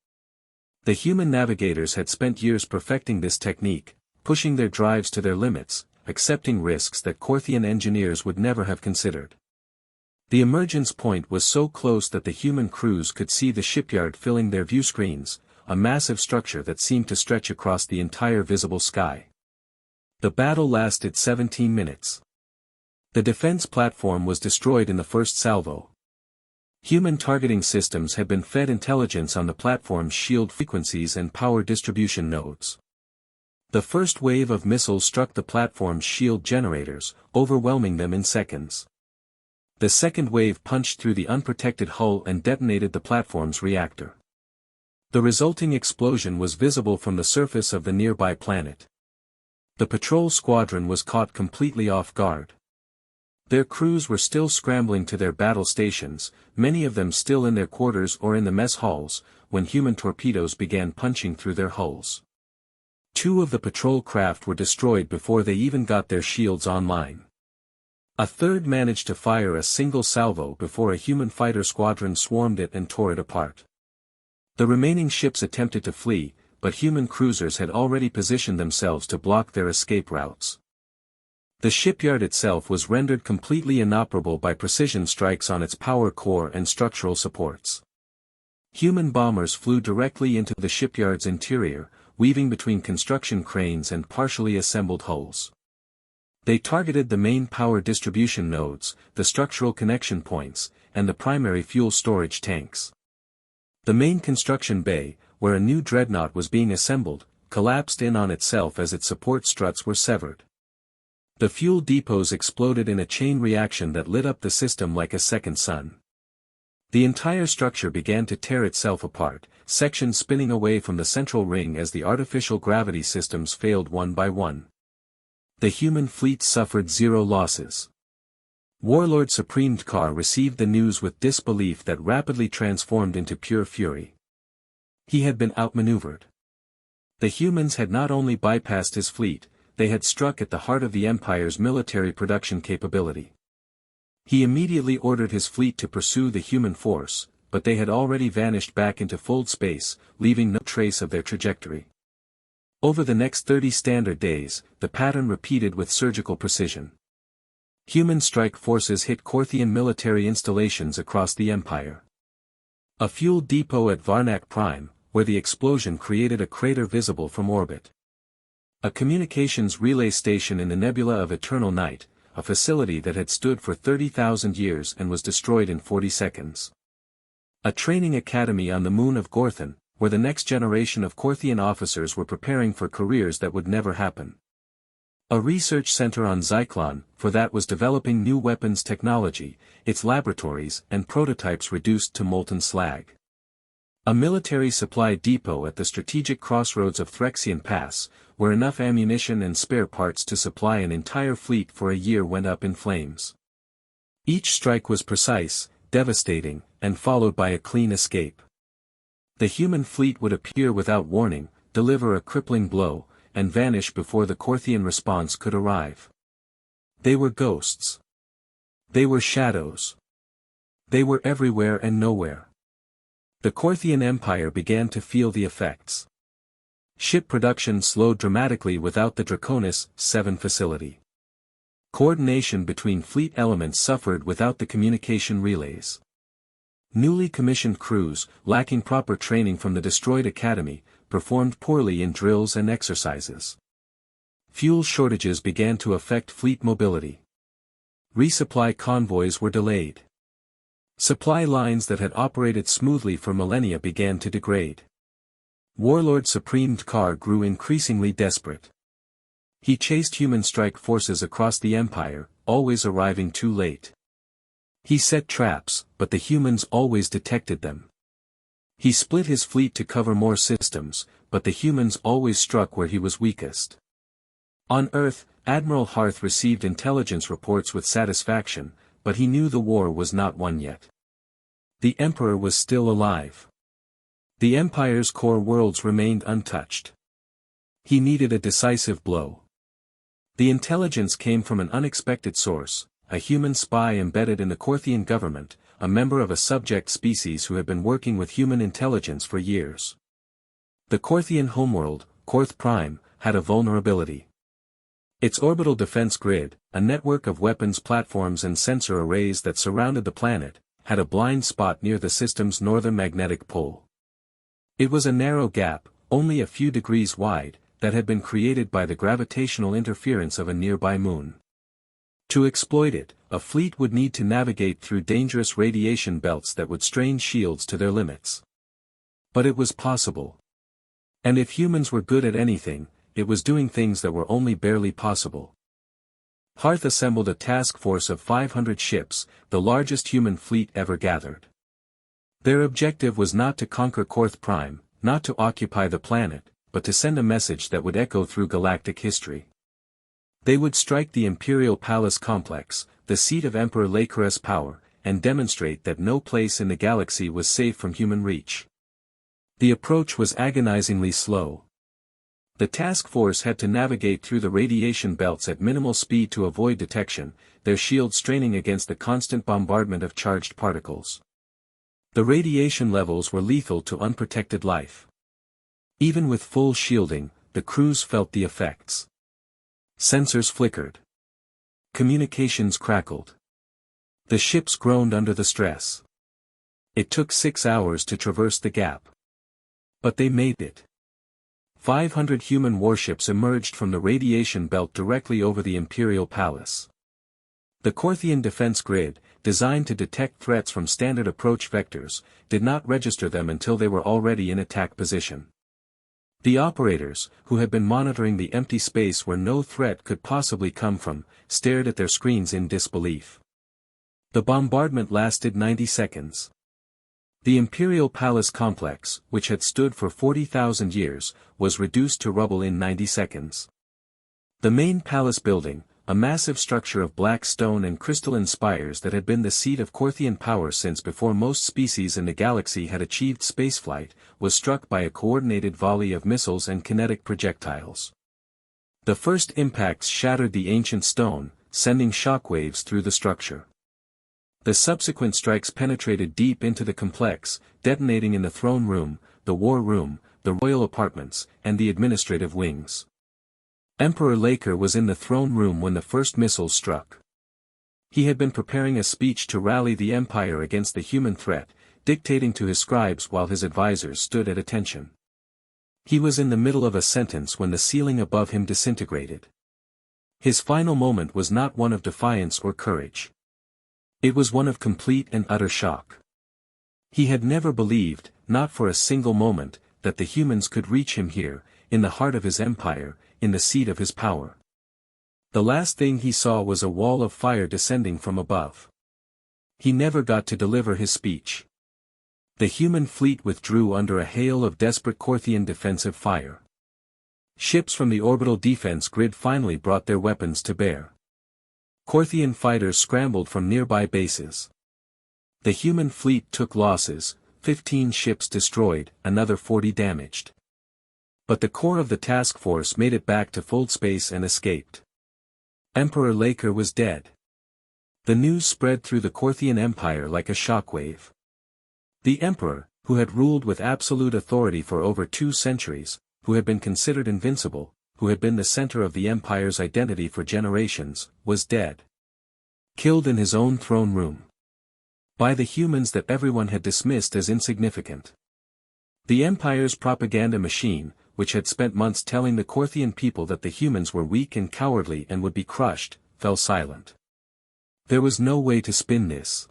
The human navigators had spent years perfecting this technique, pushing their drives to their limits, accepting risks that Korthian engineers would never have considered. The emergence point was so close that the human crews could see the shipyard filling their view screens, a massive structure that seemed to stretch across the entire visible sky. The battle lasted 17 minutes. The defense platform was destroyed in the first salvo. Human targeting systems had been fed intelligence on the platform's shield frequencies and power distribution nodes. The first wave of missiles struck the platform's shield generators, overwhelming them in seconds. The second wave punched through the unprotected hull and detonated the platform's reactor. The resulting explosion was visible from the surface of the nearby planet. The patrol squadron was caught completely off guard. Their crews were still scrambling to their battle stations, many of them still in their quarters or in the mess halls, when human torpedoes began punching through their hulls. 2 of the patrol craft were destroyed before they even got their shields online. A third managed to fire a single salvo before a human fighter squadron swarmed it and tore it apart. The remaining ships attempted to flee, but human cruisers had already positioned themselves to block their escape routes. The shipyard itself was rendered completely inoperable by precision strikes on its power core and structural supports. Human bombers flew directly into the shipyard's interior, weaving between construction cranes and partially assembled hulls. They targeted the main power distribution nodes, the structural connection points, and the primary fuel storage tanks. The main construction bay, where a new dreadnought was being assembled, collapsed in on itself as its support struts were severed. The fuel depots exploded in a chain reaction that lit up the system like a second sun. The entire structure began to tear itself apart, sections spinning away from the central ring as the artificial gravity systems failed one by one. The human fleet suffered 0 losses. Warlord Supreme Tkar received the news with disbelief that rapidly transformed into pure fury. He had been outmaneuvered. The humans had not only bypassed his fleet, they had struck at the heart of the Empire's military production capability. He immediately ordered his fleet to pursue the human force, but they had already vanished back into fold space, leaving no trace of their trajectory. Over the next 30 standard days, the pattern repeated with surgical precision. Human strike forces hit Korthian military installations across the Empire. A fuel depot at Varnak Prime, where the explosion created a crater visible from orbit. A communications relay station in the Nebula of Eternal Night, a facility that had stood for 30,000 years and was destroyed in 40 seconds. A training academy on the moon of Gorthon, where the next generation of Korthian officers were preparing for careers that would never happen. A research center on Zyklon, for that was developing new weapons technology, its laboratories and prototypes reduced to molten slag. A military supply depot at the strategic crossroads of Threxian Pass, where enough ammunition and spare parts to supply an entire fleet for a year went up in flames. Each strike was precise, devastating, and followed by a clean escape. The human fleet would appear without warning, deliver a crippling blow, and vanish before the Korthian response could arrive. They were ghosts. They were shadows. They were everywhere and nowhere. The Korthian Empire began to feel the effects. Ship production slowed dramatically without the Draconis 7 facility. Coordination between fleet elements suffered without the communication relays. Newly commissioned crews, lacking proper training from the destroyed academy, performed poorly in drills and exercises. Fuel shortages began to affect fleet mobility. Resupply convoys were delayed. Supply lines that had operated smoothly for millennia began to degrade. Warlord Supreme Tkar grew increasingly desperate. He chased human strike forces across the Empire, always arriving too late. He set traps, but the humans always detected them. He split his fleet to cover more systems, but the humans always struck where he was weakest. On Earth, Admiral Harth received intelligence reports with satisfaction, but he knew the war was not won yet. The Emperor was still alive. The Empire's core worlds remained untouched. He needed a decisive blow. The intelligence came from an unexpected source, a human spy embedded in the Korthian government, a member of a subject species who had been working with human intelligence for years. The Korthian homeworld, Korth Prime, had a vulnerability. Its orbital defense grid, a network of weapons platforms and sensor arrays that surrounded the planet, had a blind spot near the system's northern magnetic pole. It was a narrow gap, only a few degrees wide, that had been created by the gravitational interference of a nearby moon. To exploit it, a fleet would need to navigate through dangerous radiation belts that would strain shields to their limits. But it was possible. And if humans were good at anything, it was doing things that were only barely possible. Harth assembled a task force of 500 ships, the largest human fleet ever gathered. Their objective was not to conquer Korth Prime, not to occupy the planet, but to send a message that would echo through galactic history. They would strike the Imperial Palace complex, the seat of Emperor Lachares' power, and demonstrate that no place in the galaxy was safe from human reach. The approach was agonizingly slow. The task force had to navigate through the radiation belts at minimal speed to avoid detection, their shields straining against the constant bombardment of charged particles. The radiation levels were lethal to unprotected life. Even with full shielding, the crews felt the effects. Sensors flickered. Communications crackled. The ships groaned under the stress. It took 6 hours to traverse the gap. But they made it. 500 human warships emerged from the radiation belt directly over the Imperial Palace. The Korthian defense grid, designed to detect threats from standard approach vectors, did not register them until they were already in attack position. The operators, who had been monitoring the empty space where no threat could possibly come from, stared at their screens in disbelief. The bombardment lasted 90 seconds. The Imperial Palace complex, which had stood for 40,000 years, was reduced to rubble in 90 seconds. The main palace building, a massive structure of black stone and crystalline spires that had been the seat of Korthian power since before most species in the galaxy had achieved spaceflight, was struck by a coordinated volley of missiles and kinetic projectiles. The first impacts shattered the ancient stone, sending shockwaves through the structure. The subsequent strikes penetrated deep into the complex, detonating in the throne room, the war room, the royal apartments, and the administrative wings. Emperor Laker was in the throne room when the first missiles struck. He had been preparing a speech to rally the Empire against the human threat, dictating to his scribes while his advisors stood at attention. He was in the middle of a sentence when the ceiling above him disintegrated. His final moment was not one of defiance or courage. It was one of complete and utter shock. He had never believed, not for a single moment, that the humans could reach him here, in the heart of his empire, in the seat of his power. The last thing he saw was a wall of fire descending from above. He never got to deliver his speech. The human fleet withdrew under a hail of desperate Korthian defensive fire. Ships from the orbital defense grid finally brought their weapons to bear. Korthian fighters scrambled from nearby bases. The human fleet took losses, 15 ships destroyed, another 40 damaged. But the core of the task force made it back to full space and escaped. Emperor Laker was dead. The news spread through the Korthian Empire like a shockwave. The emperor, who had ruled with absolute authority for over 2 centuries, who had been considered invincible, who had been the center of the empire's identity for generations, was dead. Killed in his own throne room. By the humans that everyone had dismissed as insignificant. The empire's propaganda machine, which had spent months telling the Korthian people that the humans were weak and cowardly and would be crushed, fell silent. There was no way to spin this.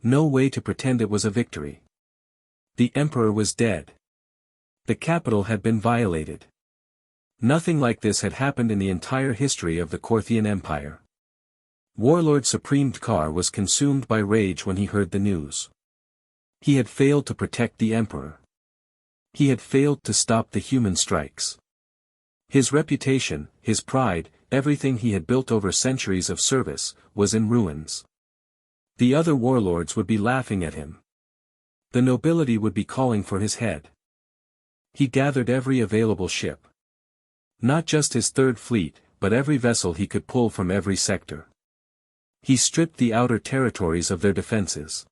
No way to pretend it was a victory. The emperor was dead. The capital had been violated. Nothing like this had happened in the entire history of the Korthian Empire. Warlord Supreme Tkar was consumed by rage when he heard the news. He had failed to protect the emperor. He had failed to stop the human strikes. His reputation, his pride, everything he had built over centuries of service, was in ruins. The other warlords would be laughing at him. The nobility would be calling for his head. He gathered every available ship. Not just his third fleet, but every vessel he could pull from every sector. He stripped the outer territories of their defenses.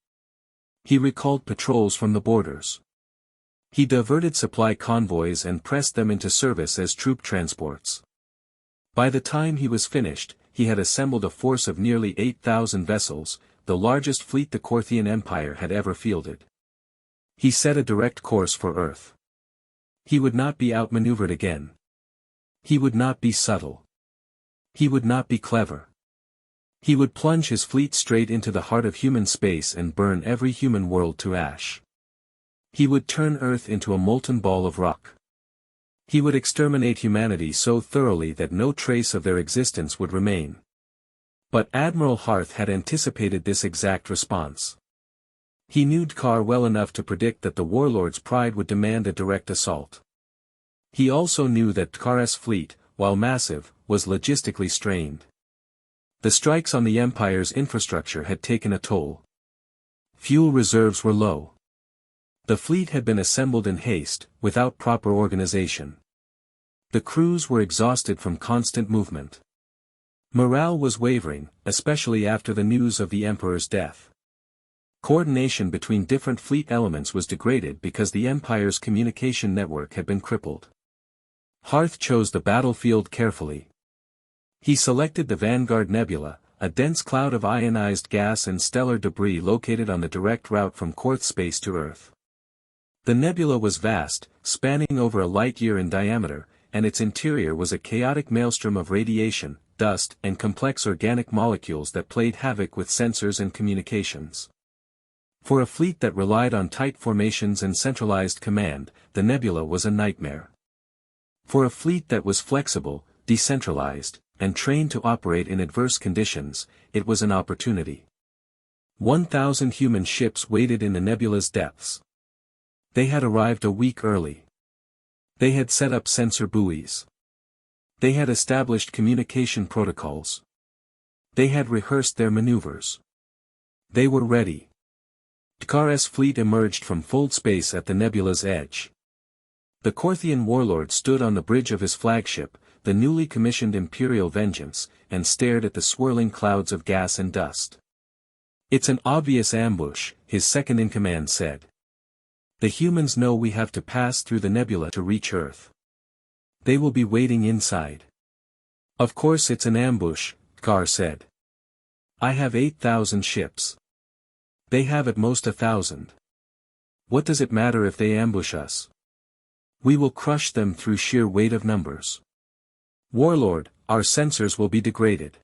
He recalled patrols from the borders. He diverted supply convoys and pressed them into service as troop transports. By the time he was finished, he had assembled a force of nearly 8,000 vessels, the largest fleet the Korthian Empire had ever fielded. He set a direct course for Earth. He would not be outmaneuvered again. He would not be subtle. He would not be clever. He would plunge his fleet straight into the heart of human space and burn every human world to ash. He would turn Earth into a molten ball of rock. He would exterminate humanity so thoroughly that no trace of their existence would remain. But Admiral Harth had anticipated this exact response. He knew Tkar well enough to predict that the warlord's pride would demand a direct assault. He also knew that Tkar's fleet, while massive, was logistically strained. The strikes on the Empire's infrastructure had taken a toll. Fuel reserves were low. The fleet had been assembled in haste, without proper organization. The crews were exhausted from constant movement. Morale was wavering, especially after the news of the Emperor's death. Coordination between different fleet elements was degraded because the Empire's communication network had been crippled. Harth chose the battlefield carefully. He selected the Vanguard Nebula, a dense cloud of ionized gas and stellar debris located on the direct route from Korth space to Earth. The nebula was vast, spanning over a light-year in diameter, and its interior was a chaotic maelstrom of radiation, dust, and complex organic molecules that played havoc with sensors and communications. For a fleet that relied on tight formations and centralized command, the nebula was a nightmare. For a fleet that was flexible, decentralized, and trained to operate in adverse conditions, it was an opportunity. 1,000 human ships waited in the nebula's depths. They had arrived a week early. They had set up sensor buoys. They had established communication protocols. They had rehearsed their maneuvers. They were ready. Tkar's fleet emerged from fold space at the nebula's edge. The Korthian Warlord stood on the bridge of his flagship, the newly commissioned Imperial Vengeance, and stared at the swirling clouds of gas and dust. "It's an obvious ambush," his second-in-command said. "The humans know we have to pass through the nebula to reach Earth. They will be waiting inside." "Of course it's an ambush," Tkar said. "I have 8,000 ships. They have at most 1,000. What does it matter if they ambush us? We will crush them through sheer weight of numbers. Warlord, our sensors will be degraded.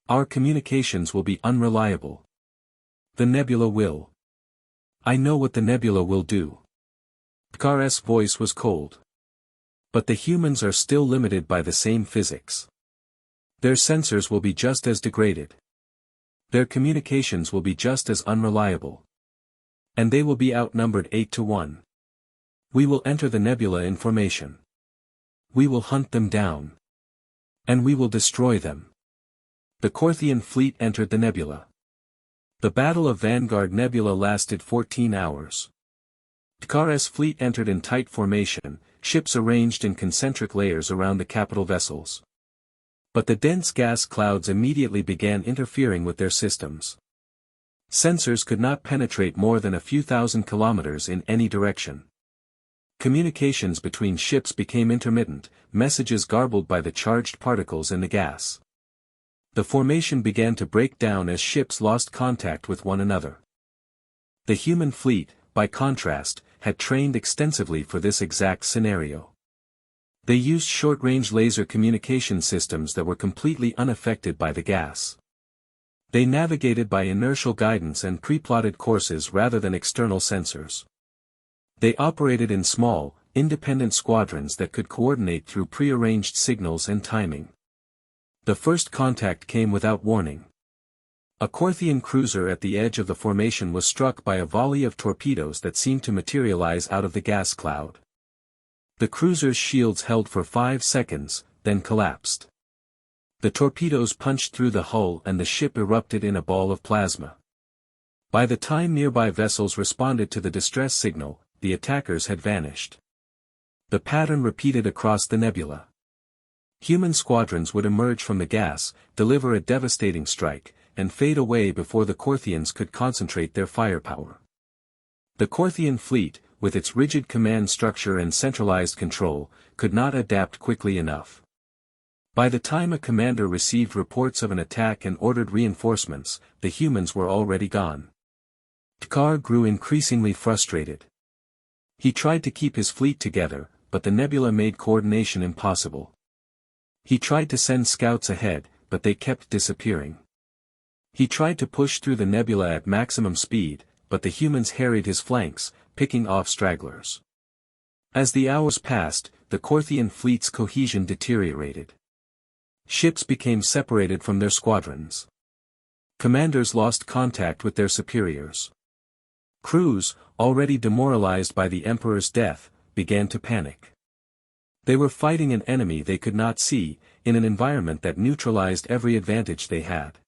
Our communications will be unreliable. The nebula will. I know what the nebula will do." Tkar's voice was cold. "But the humans are still limited by the same physics. Their sensors will be just as degraded. Their communications will be just as unreliable. And they will be outnumbered 8-1. We will enter the nebula in formation. We will hunt them down. And we will destroy them." The Korthian fleet entered the nebula. The Battle of Vanguard Nebula lasted 14 hours. Tkar's fleet entered in tight formation, ships arranged in concentric layers around the capital vessels. But the dense gas clouds immediately began interfering with their systems. Sensors could not penetrate more than a few thousand kilometers in any direction. Communications between ships became intermittent, messages garbled by the charged particles in the gas. The formation began to break down as ships lost contact with one another. The human fleet, by contrast, had trained extensively for this exact scenario. They used short-range laser communication systems that were completely unaffected by the gas. They navigated by inertial guidance and pre-plotted courses rather than external sensors. They operated in small, independent squadrons that could coordinate through pre-arranged signals and timing. The first contact came without warning. A Korthian cruiser at the edge of the formation was struck by a volley of torpedoes that seemed to materialize out of the gas cloud. The cruiser's shields held for 5 seconds, then collapsed. The torpedoes punched through the hull and the ship erupted in a ball of plasma. By the time nearby vessels responded to the distress signal, the attackers had vanished. The pattern repeated across the nebula. Human squadrons would emerge from the gas, deliver a devastating strike, and fade away before the Korthians could concentrate their firepower. The Korthian fleet, with its rigid command structure and centralized control, could not adapt quickly enough. By the time a commander received reports of an attack and ordered reinforcements, the humans were already gone. Tkar grew increasingly frustrated. He tried to keep his fleet together, but the nebula made coordination impossible. He tried to send scouts ahead, but they kept disappearing. He tried to push through the nebula at maximum speed, but the humans harried his flanks, picking off stragglers. As the hours passed, the Korthian fleet's cohesion deteriorated. Ships became separated from their squadrons. Commanders lost contact with their superiors. Crews, already demoralized by the Emperor's death, began to panic. They were fighting an enemy they could not see, in an environment that neutralized every advantage they had.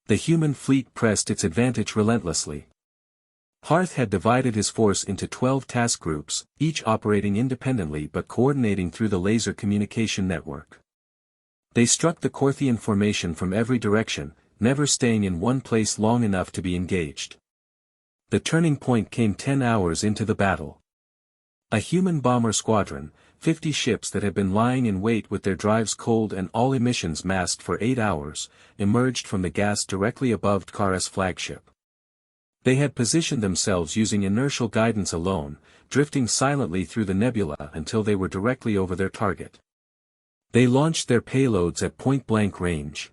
The human fleet pressed its advantage relentlessly. Harth had divided his force into 12 task groups, each operating independently but coordinating through the laser communication network. They struck the Korthian formation from every direction, never staying in one place long enough to be engaged. The turning point came 10 hours into the battle. A human bomber squadron, 50 ships that had been lying in wait with their drives cold and all emissions masked for 8 hours, emerged from the gas directly above Tkar's flagship. They had positioned themselves using inertial guidance alone, drifting silently through the nebula until they were directly over their target. They launched their payloads at point-blank range.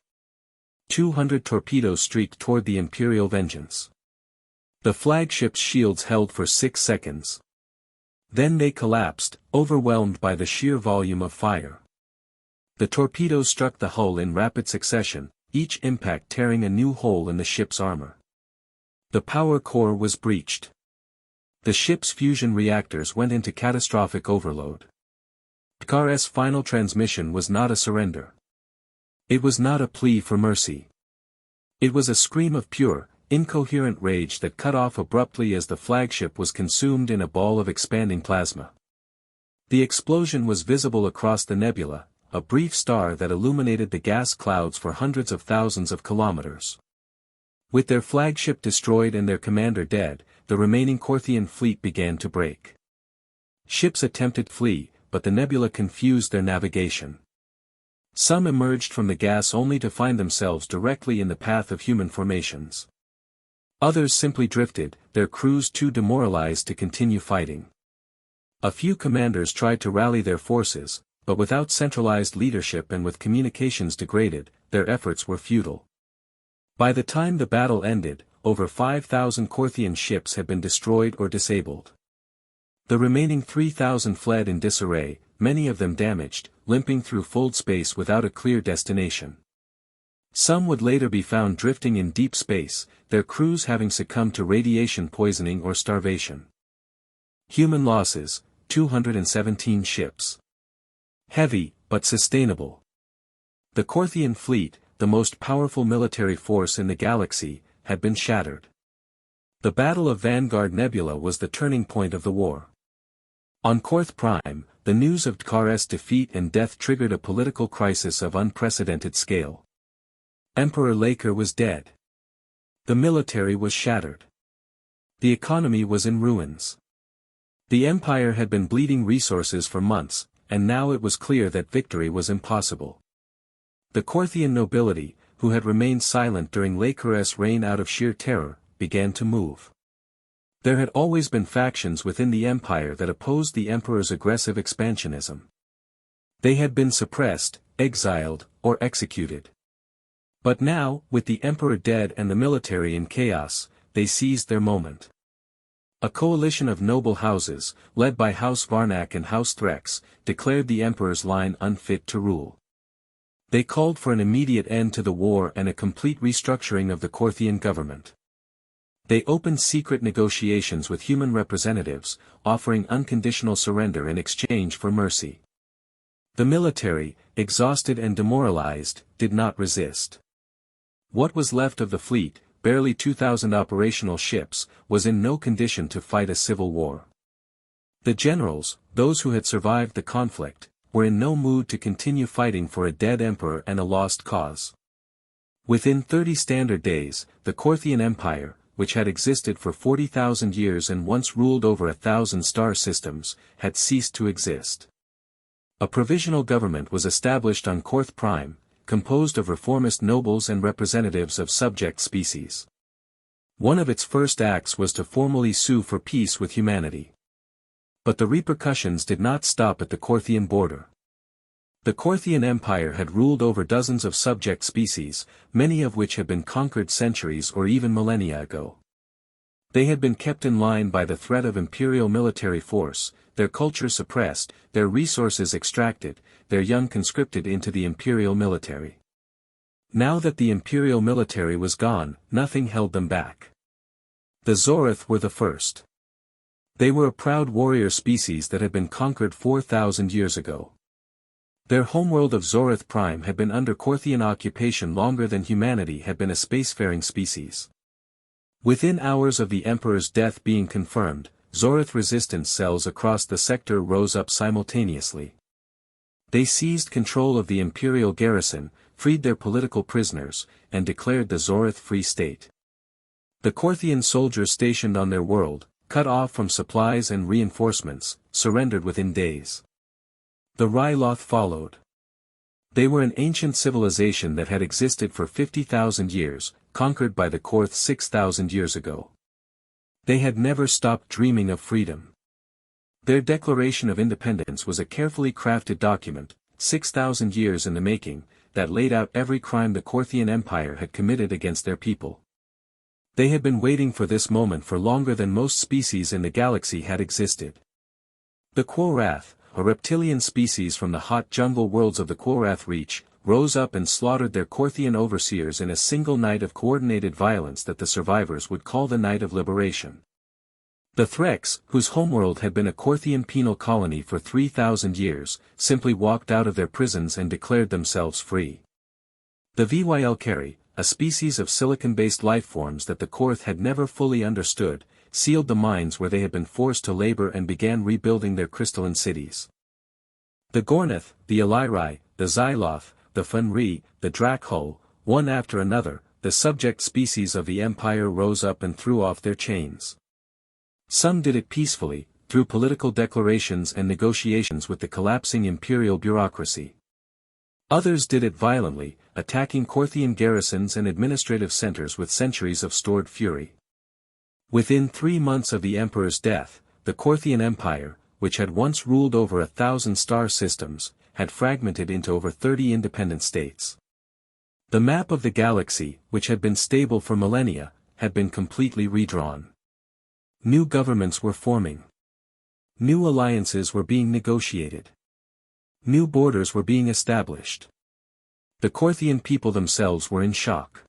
200 torpedoes streaked toward the Imperial Vengeance. The flagship's shields held for 6 seconds. Then they collapsed, overwhelmed by the sheer volume of fire. The torpedoes struck the hull in rapid succession, each impact tearing a new hole in the ship's armor. The power core was breached. The ship's fusion reactors went into catastrophic overload. Dkar's final transmission was not a surrender. It was not a plea for mercy. It was a scream of pure, incoherent rage that cut off abruptly as the flagship was consumed in a ball of expanding plasma. The explosion was visible across the nebula, a brief star that illuminated the gas clouds for hundreds of thousands of kilometers. With their flagship destroyed and their commander dead, the remaining Korthian fleet began to break. Ships attempted to flee, but the nebula confused their navigation. Some emerged from the gas only to find themselves directly in the path of human formations. Others simply drifted, their crews too demoralized to continue fighting. A few commanders tried to rally their forces, but without centralized leadership and with communications degraded, their efforts were futile. By the time the battle ended, over 5,000 Korthian ships had been destroyed or disabled. The remaining 3,000 fled in disarray, many of them damaged, limping through fold space without a clear destination. Some would later be found drifting in deep space, their crews having succumbed to radiation poisoning or starvation. Human losses, 217 ships. Heavy, but sustainable. The Korthian fleet, the most powerful military force in the galaxy, had been shattered. The Battle of Vanguard Nebula was the turning point of the war. On Korth Prime, the news of Dkar's defeat and death triggered a political crisis of unprecedented scale. Emperor Lakar was dead. The military was shattered. The economy was in ruins. The Empire had been bleeding resources for months, and now it was clear that victory was impossible. The Korthian nobility, who had remained silent during Lakar's reign out of sheer terror, began to move. There had always been factions within the Empire that opposed the Emperor's aggressive expansionism. They had been suppressed, exiled, or executed. But now, with the Emperor dead and the military in chaos, they seized their moment. A coalition of noble houses, led by House Varnak and House Threx, declared the Emperor's line unfit to rule. They called for an immediate end to the war and a complete restructuring of the Korthian government. They opened secret negotiations with human representatives, offering unconditional surrender in exchange for mercy. The military, exhausted and demoralized, did not resist. What was left of the fleet, barely 2,000 operational ships, was in no condition to fight a civil war. The generals, those who had survived the conflict, were in no mood to continue fighting for a dead emperor and a lost cause. Within 30 standard days, the Korthian Empire, which had existed for 40,000 years and once ruled over 1,000 star systems, had ceased to exist. A provisional government was established on Korth Prime, composed of reformist nobles and representatives of subject species. One of its first acts was to formally sue for peace with humanity. But the repercussions did not stop at the Korthian border. The Korthian Empire had ruled over dozens of subject species, many of which had been conquered centuries or even millennia ago. They had been kept in line by the threat of imperial military force, their culture suppressed, their resources extracted, their young conscripted into the imperial military. Now that the imperial military was gone, nothing held them back. The Zorith were the first. They were a proud warrior species that had been conquered 4,000 years ago. Their homeworld of Zorith Prime had been under Korthian occupation longer than humanity had been a spacefaring species. Within hours of the Emperor's death being confirmed, Zorith resistance cells across the sector rose up simultaneously. They seized control of the imperial garrison, freed their political prisoners, and declared the Zorith Free State. The Korthian soldiers stationed on their world, cut off from supplies and reinforcements, surrendered within days. The Ryloth followed. They were an ancient civilization that had existed for 50,000 years, conquered by the Korth 6,000 years ago. They had never stopped dreaming of freedom. Their Declaration of Independence was a carefully crafted document, 6,000 years in the making, that laid out every crime the Korthian Empire had committed against their people. They had been waiting for this moment for longer than most species in the galaxy had existed. The Quorath, a reptilian species from the hot jungle worlds of the Quorath Reach, rose up and slaughtered their Korthian overseers in a single night of coordinated violence that the survivors would call the Night of Liberation. The Threx, whose homeworld had been a Korthian penal colony for 3,000 years, simply walked out of their prisons and declared themselves free. The Vylkari, a species of silicon-based lifeforms that the Korth had never fully understood, sealed the mines where they had been forced to labor and began rebuilding their crystalline cities. The Gornath, the Illyri, the Xyloth, the Fenri, the Drakho, one after another, the subject species of the Empire rose up and threw off their chains. Some did it peacefully, through political declarations and negotiations with the collapsing imperial bureaucracy. Others did it violently, attacking Korthian garrisons and administrative centers with centuries of stored fury. Within 3 months of the Emperor's death, the Korthian Empire, which had once ruled over 1,000 star systems, had fragmented into over 30 independent states. The map of the galaxy, which had been stable for millennia, had been completely redrawn. New governments were forming. New alliances were being negotiated. New borders were being established. The Korthian people themselves were in shock.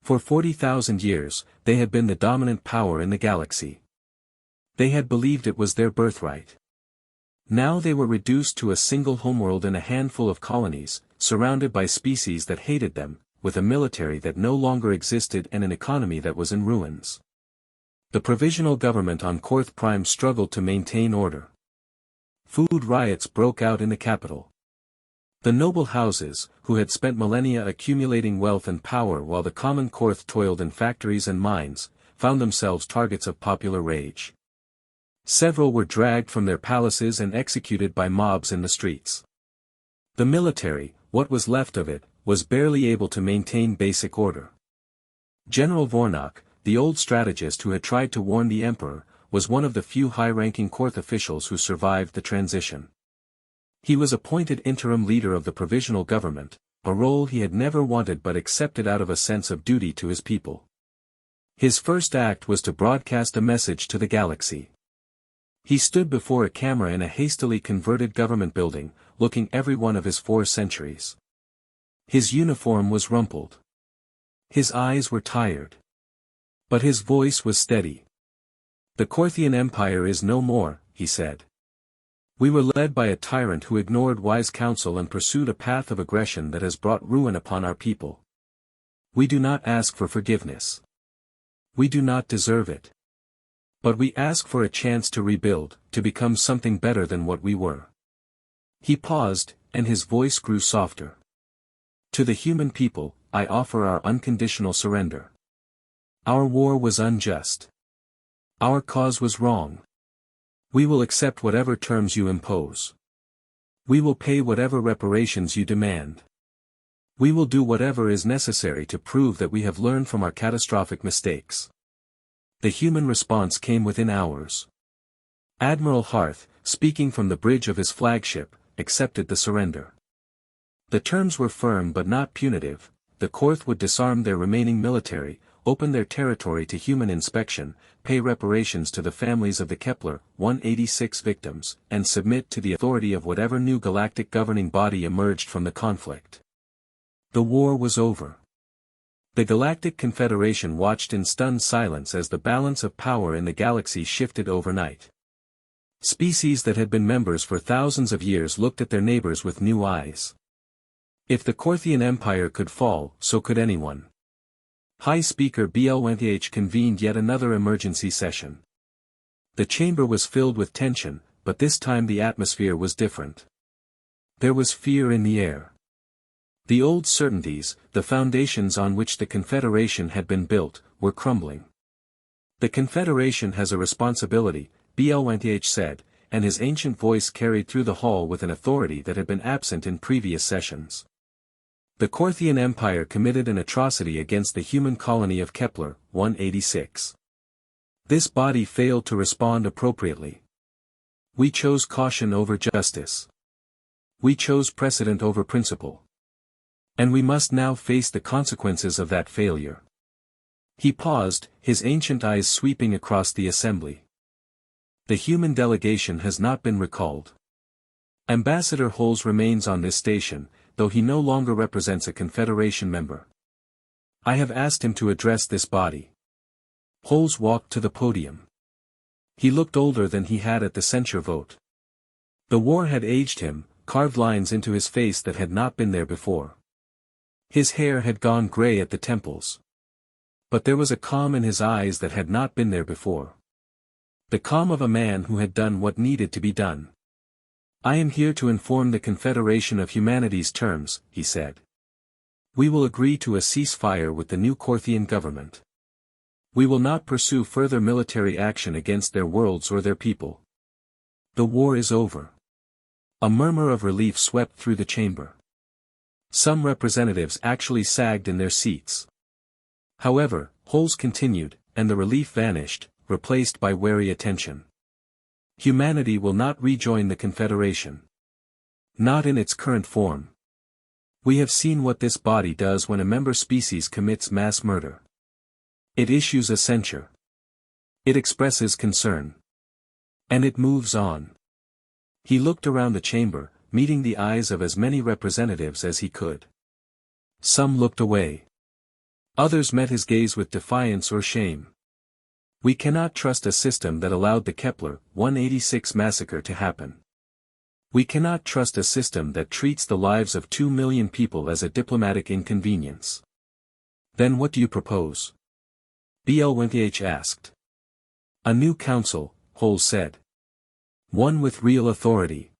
For 40,000 years, they had been the dominant power in the galaxy. They had believed it was their birthright. Now they were reduced to a single homeworld and a handful of colonies, surrounded by species that hated them, with a military that no longer existed and an economy that was in ruins. The provisional government on Korth Prime struggled to maintain order. Food riots broke out in the capital. The noble houses, who had spent millennia accumulating wealth and power while the common Korth toiled in factories and mines, found themselves targets of popular rage. Several were dragged from their palaces and executed by mobs in the streets. The military, what was left of it, was barely able to maintain basic order. General Vornok, the old strategist who had tried to warn the Emperor, was one of the few high-ranking Korth officials who survived the transition. He was appointed interim leader of the provisional government, a role he had never wanted but accepted out of a sense of duty to his people. His first act was to broadcast a message to the galaxy. He stood before a camera in a hastily converted government building, looking every one of his 4 centuries. His uniform was rumpled. His eyes were tired. But his voice was steady. "The Korthian Empire is no more," he said. "We were led by a tyrant who ignored wise counsel and pursued a path of aggression that has brought ruin upon our people. We do not ask for forgiveness. We do not deserve it. But we ask for a chance to rebuild, to become something better than what we were." He paused, and his voice grew softer. "To the human people, I offer our unconditional surrender. Our war was unjust. Our cause was wrong. We will accept whatever terms you impose. We will pay whatever reparations you demand. We will do whatever is necessary to prove that we have learned from our catastrophic mistakes." The human response came within hours. Admiral Harth, speaking from the bridge of his flagship, accepted the surrender. The terms were firm but not punitive. The Korth would disarm their remaining military, open their territory to human inspection, pay reparations to the families of the Kepler 186 victims, and submit to the authority of whatever new galactic governing body emerged from the conflict. The war was over. The Galactic Confederation watched in stunned silence as the balance of power in the galaxy shifted overnight. Species that had been members for thousands of years looked at their neighbors with new eyes. If the Korthian Empire could fall, so could anyone. High Speaker LumniHFY convened yet another emergency session. The chamber was filled with tension, but this time the atmosphere was different. There was fear in the air. The old certainties, the foundations on which the Confederation had been built, were crumbling. "The Confederation has a responsibility," LumniHFY said, and his ancient voice carried through the hall with an authority that had been absent in previous sessions. "The Korthian Empire committed an atrocity against the human colony of Kepler 186. This body failed to respond appropriately. We chose caution over justice. We chose precedent over principle. And we must now face the consequences of that failure." He paused, his ancient eyes sweeping across the assembly. "The human delegation has not been recalled. Ambassador Holz remains on this station, though he no longer represents a Confederation member. I have asked him to address this body." Holz walked to the podium. He looked older than he had at the censure vote. The war had aged him, carved lines into his face that had not been there before. His hair had gone gray at the temples. But there was a calm in his eyes that had not been there before. The calm of a man who had done what needed to be done. "I am here to inform the Confederation of Humanity's terms," he said. "We will agree to a ceasefire with the new Korthian government. We will not pursue further military action against their worlds or their people. The war is over." A murmur of relief swept through the chamber. Some representatives actually sagged in their seats. However, Holz continued, and the relief vanished, replaced by wary attention. "Humanity will not rejoin the Confederation. Not in its current form. We have seen what this body does when a member species commits mass murder. It issues a censure. It expresses concern. And it moves on." He looked around the chamber, meeting the eyes of as many representatives as he could. Some looked away. Others met his gaze with defiance or shame. "We cannot trust a system that allowed the Kepler 186 massacre to happen. We cannot trust a system that treats the lives of 2 million people as a diplomatic inconvenience." "Then what do you propose?" LumniHFY asked. "A new council," Holz said. "One with real authority.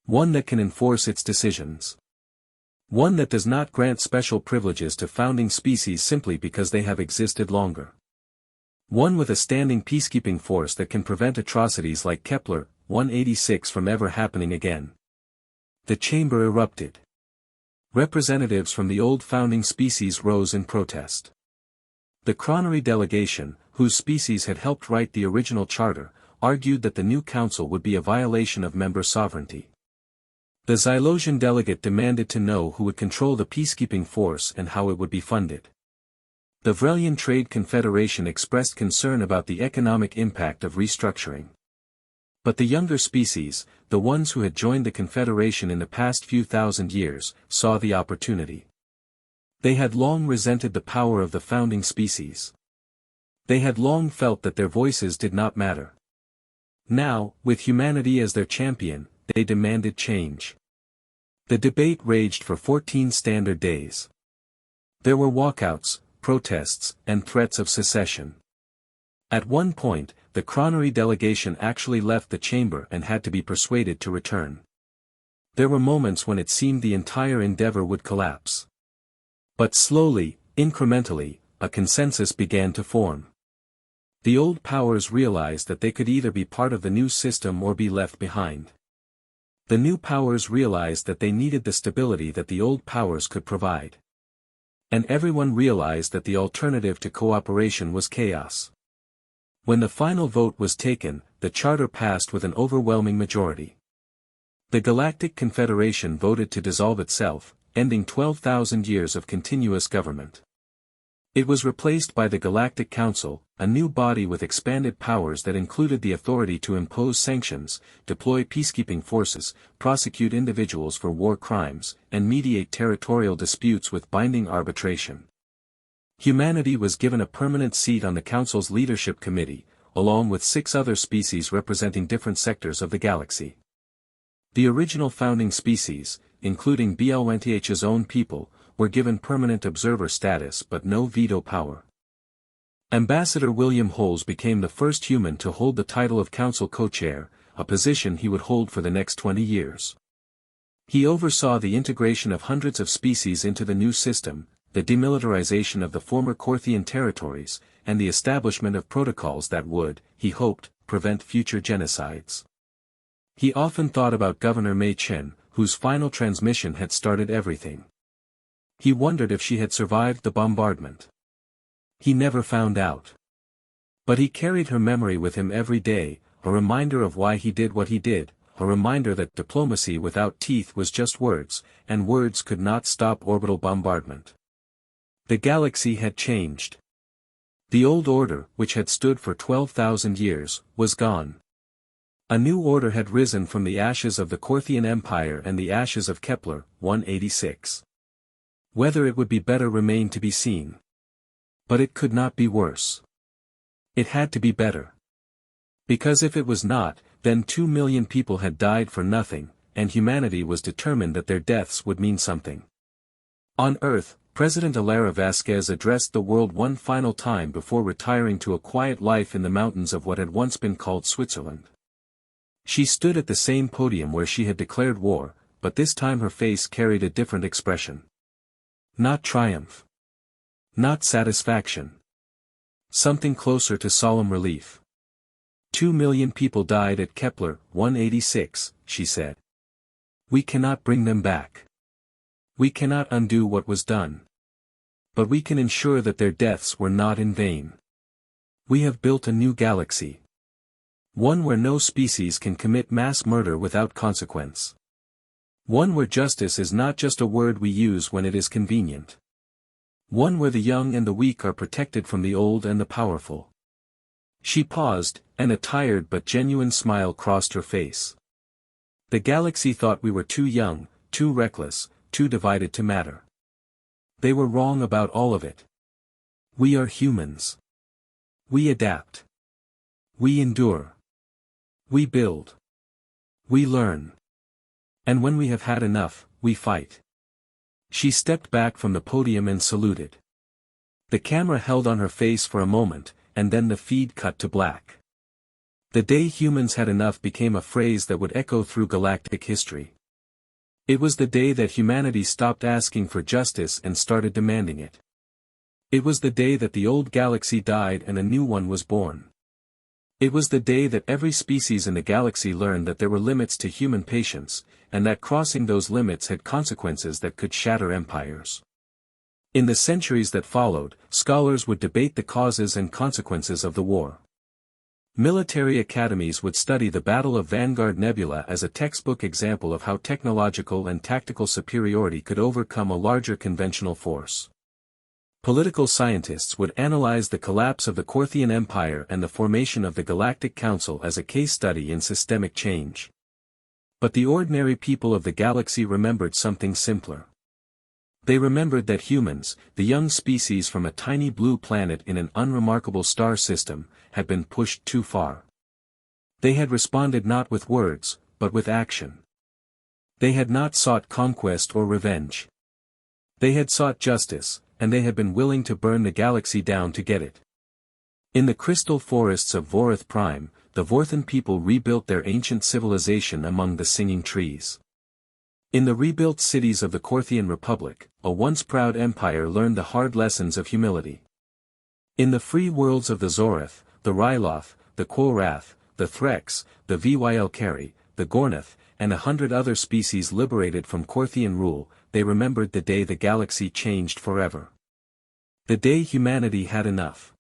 One that can enforce its decisions. One that does not grant special privileges to founding species simply because they have existed longer. One with a standing peacekeeping force that can prevent atrocities like Kepler 186 from ever happening again." The chamber erupted. Representatives from the old founding species rose in protest. The Chronery delegation, whose species had helped write the original charter, argued that the new council would be a violation of member sovereignty. The Xylosian delegate demanded to know who would control the peacekeeping force and how it would be funded. The Vrelian Trade Confederation expressed concern about the economic impact of restructuring. But the younger species, the ones who had joined the Confederation in the past few thousand years, saw the opportunity. They had long resented the power of the founding species. They had long felt that their voices did not matter. Now, with humanity as their champion, they demanded change. The debate raged for 14 standard days. There were walkouts, protests, and threats of secession. At one point, the Chronery delegation actually left the chamber and had to be persuaded to return. There were moments when it seemed the entire endeavor would collapse. But slowly, incrementally, a consensus began to form. The old powers realized that they could either be part of the new system or be left behind. The new powers realized that they needed the stability that the old powers could provide. And everyone realized that the alternative to cooperation was chaos. When the final vote was taken, the charter passed with an overwhelming majority. The Galactic Confederation voted to dissolve itself, ending 12,000 years of continuous government. It was replaced by the Galactic Council, a new body with expanded powers that included the authority to impose sanctions, deploy peacekeeping forces, prosecute individuals for war crimes, and mediate territorial disputes with binding arbitration. Humanity was given a permanent seat on the Council's Leadership Committee, along with 6 other species representing different sectors of the galaxy. The original founding species, including LumniHFY's own people, were given permanent observer status but no veto power. Ambassador William Holz became the first human to hold the title of Council Co-Chair, a position he would hold for the next 20 years. He oversaw the integration of hundreds of species into the new system, the demilitarization of the former Korthian territories, and the establishment of protocols that would, he hoped, prevent future genocides. He often thought about Governor Mei Chen, whose final transmission had started everything. He wondered if she had survived the bombardment. He never found out. But he carried her memory with him every day, a reminder of why he did what he did, a reminder that diplomacy without teeth was just words, and words could not stop orbital bombardment. The galaxy had changed. The old order, which had stood for 12,000 years, was gone. A new order had risen from the ashes of the Korthian Empire and the ashes of Kepler 186. Whether it would be better remained to be seen. But it could not be worse. It had to be better. Because if it was not, then 2 million people had died for nothing, and humanity was determined that their deaths would mean something. On Earth, President Alara Vasquez addressed the world one final time before retiring to a quiet life in the mountains of what had once been called Switzerland. She stood at the same podium where she had declared war, but this time her face carried a different expression. Not triumph. Not satisfaction. Something closer to solemn relief. 2 million people died at Kepler 186, she said. We cannot bring them back. We cannot undo what was done. But we can ensure that their deaths were not in vain. We have built a new galaxy. One where no species can commit mass murder without consequence. One where justice is not just a word we use when it is convenient. One where the young and the weak are protected from the old and the powerful. She paused, and a tired but genuine smile crossed her face. The galaxy thought we were too young, too reckless, too divided to matter. They were wrong about all of it. We are humans. We adapt. We endure. We build. We learn. And when we have had enough, we fight. She stepped back from the podium and saluted. The camera held on her face for a moment, and then the feed cut to black. The day humans had enough became a phrase that would echo through galactic history. It was the day that humanity stopped asking for justice and started demanding it. It was the day that the old galaxy died and a new one was born. It was the day that every species in the galaxy learned that there were limits to human patience, and that crossing those limits had consequences that could shatter empires. In the centuries that followed, scholars would debate the causes and consequences of the war. Military academies would study the Battle of Vanguard Nebula as a textbook example of how technological and tactical superiority could overcome a larger conventional force. Political scientists would analyze the collapse of the Korthian Empire and the formation of the Galactic Council as a case study in systemic change. But the ordinary people of the galaxy remembered something simpler. They remembered that humans, the young species from a tiny blue planet in an unremarkable star system, had been pushed too far. They had responded not with words, but with action. They had not sought conquest or revenge. They had sought justice, and they had been willing to burn the galaxy down to get it. In the crystal forests of Vorith Prime, the Vorthan people rebuilt their ancient civilization among the singing trees. In the rebuilt cities of the Korthian Republic, a once proud empire learned the hard lessons of humility. In the free worlds of the Zoreth, the Ryloth, the Quorath, the Threx, the Vylkari, the Gornath, and 100 other species liberated from Korthian rule, they remembered the day the galaxy changed forever. The day humanity had enough.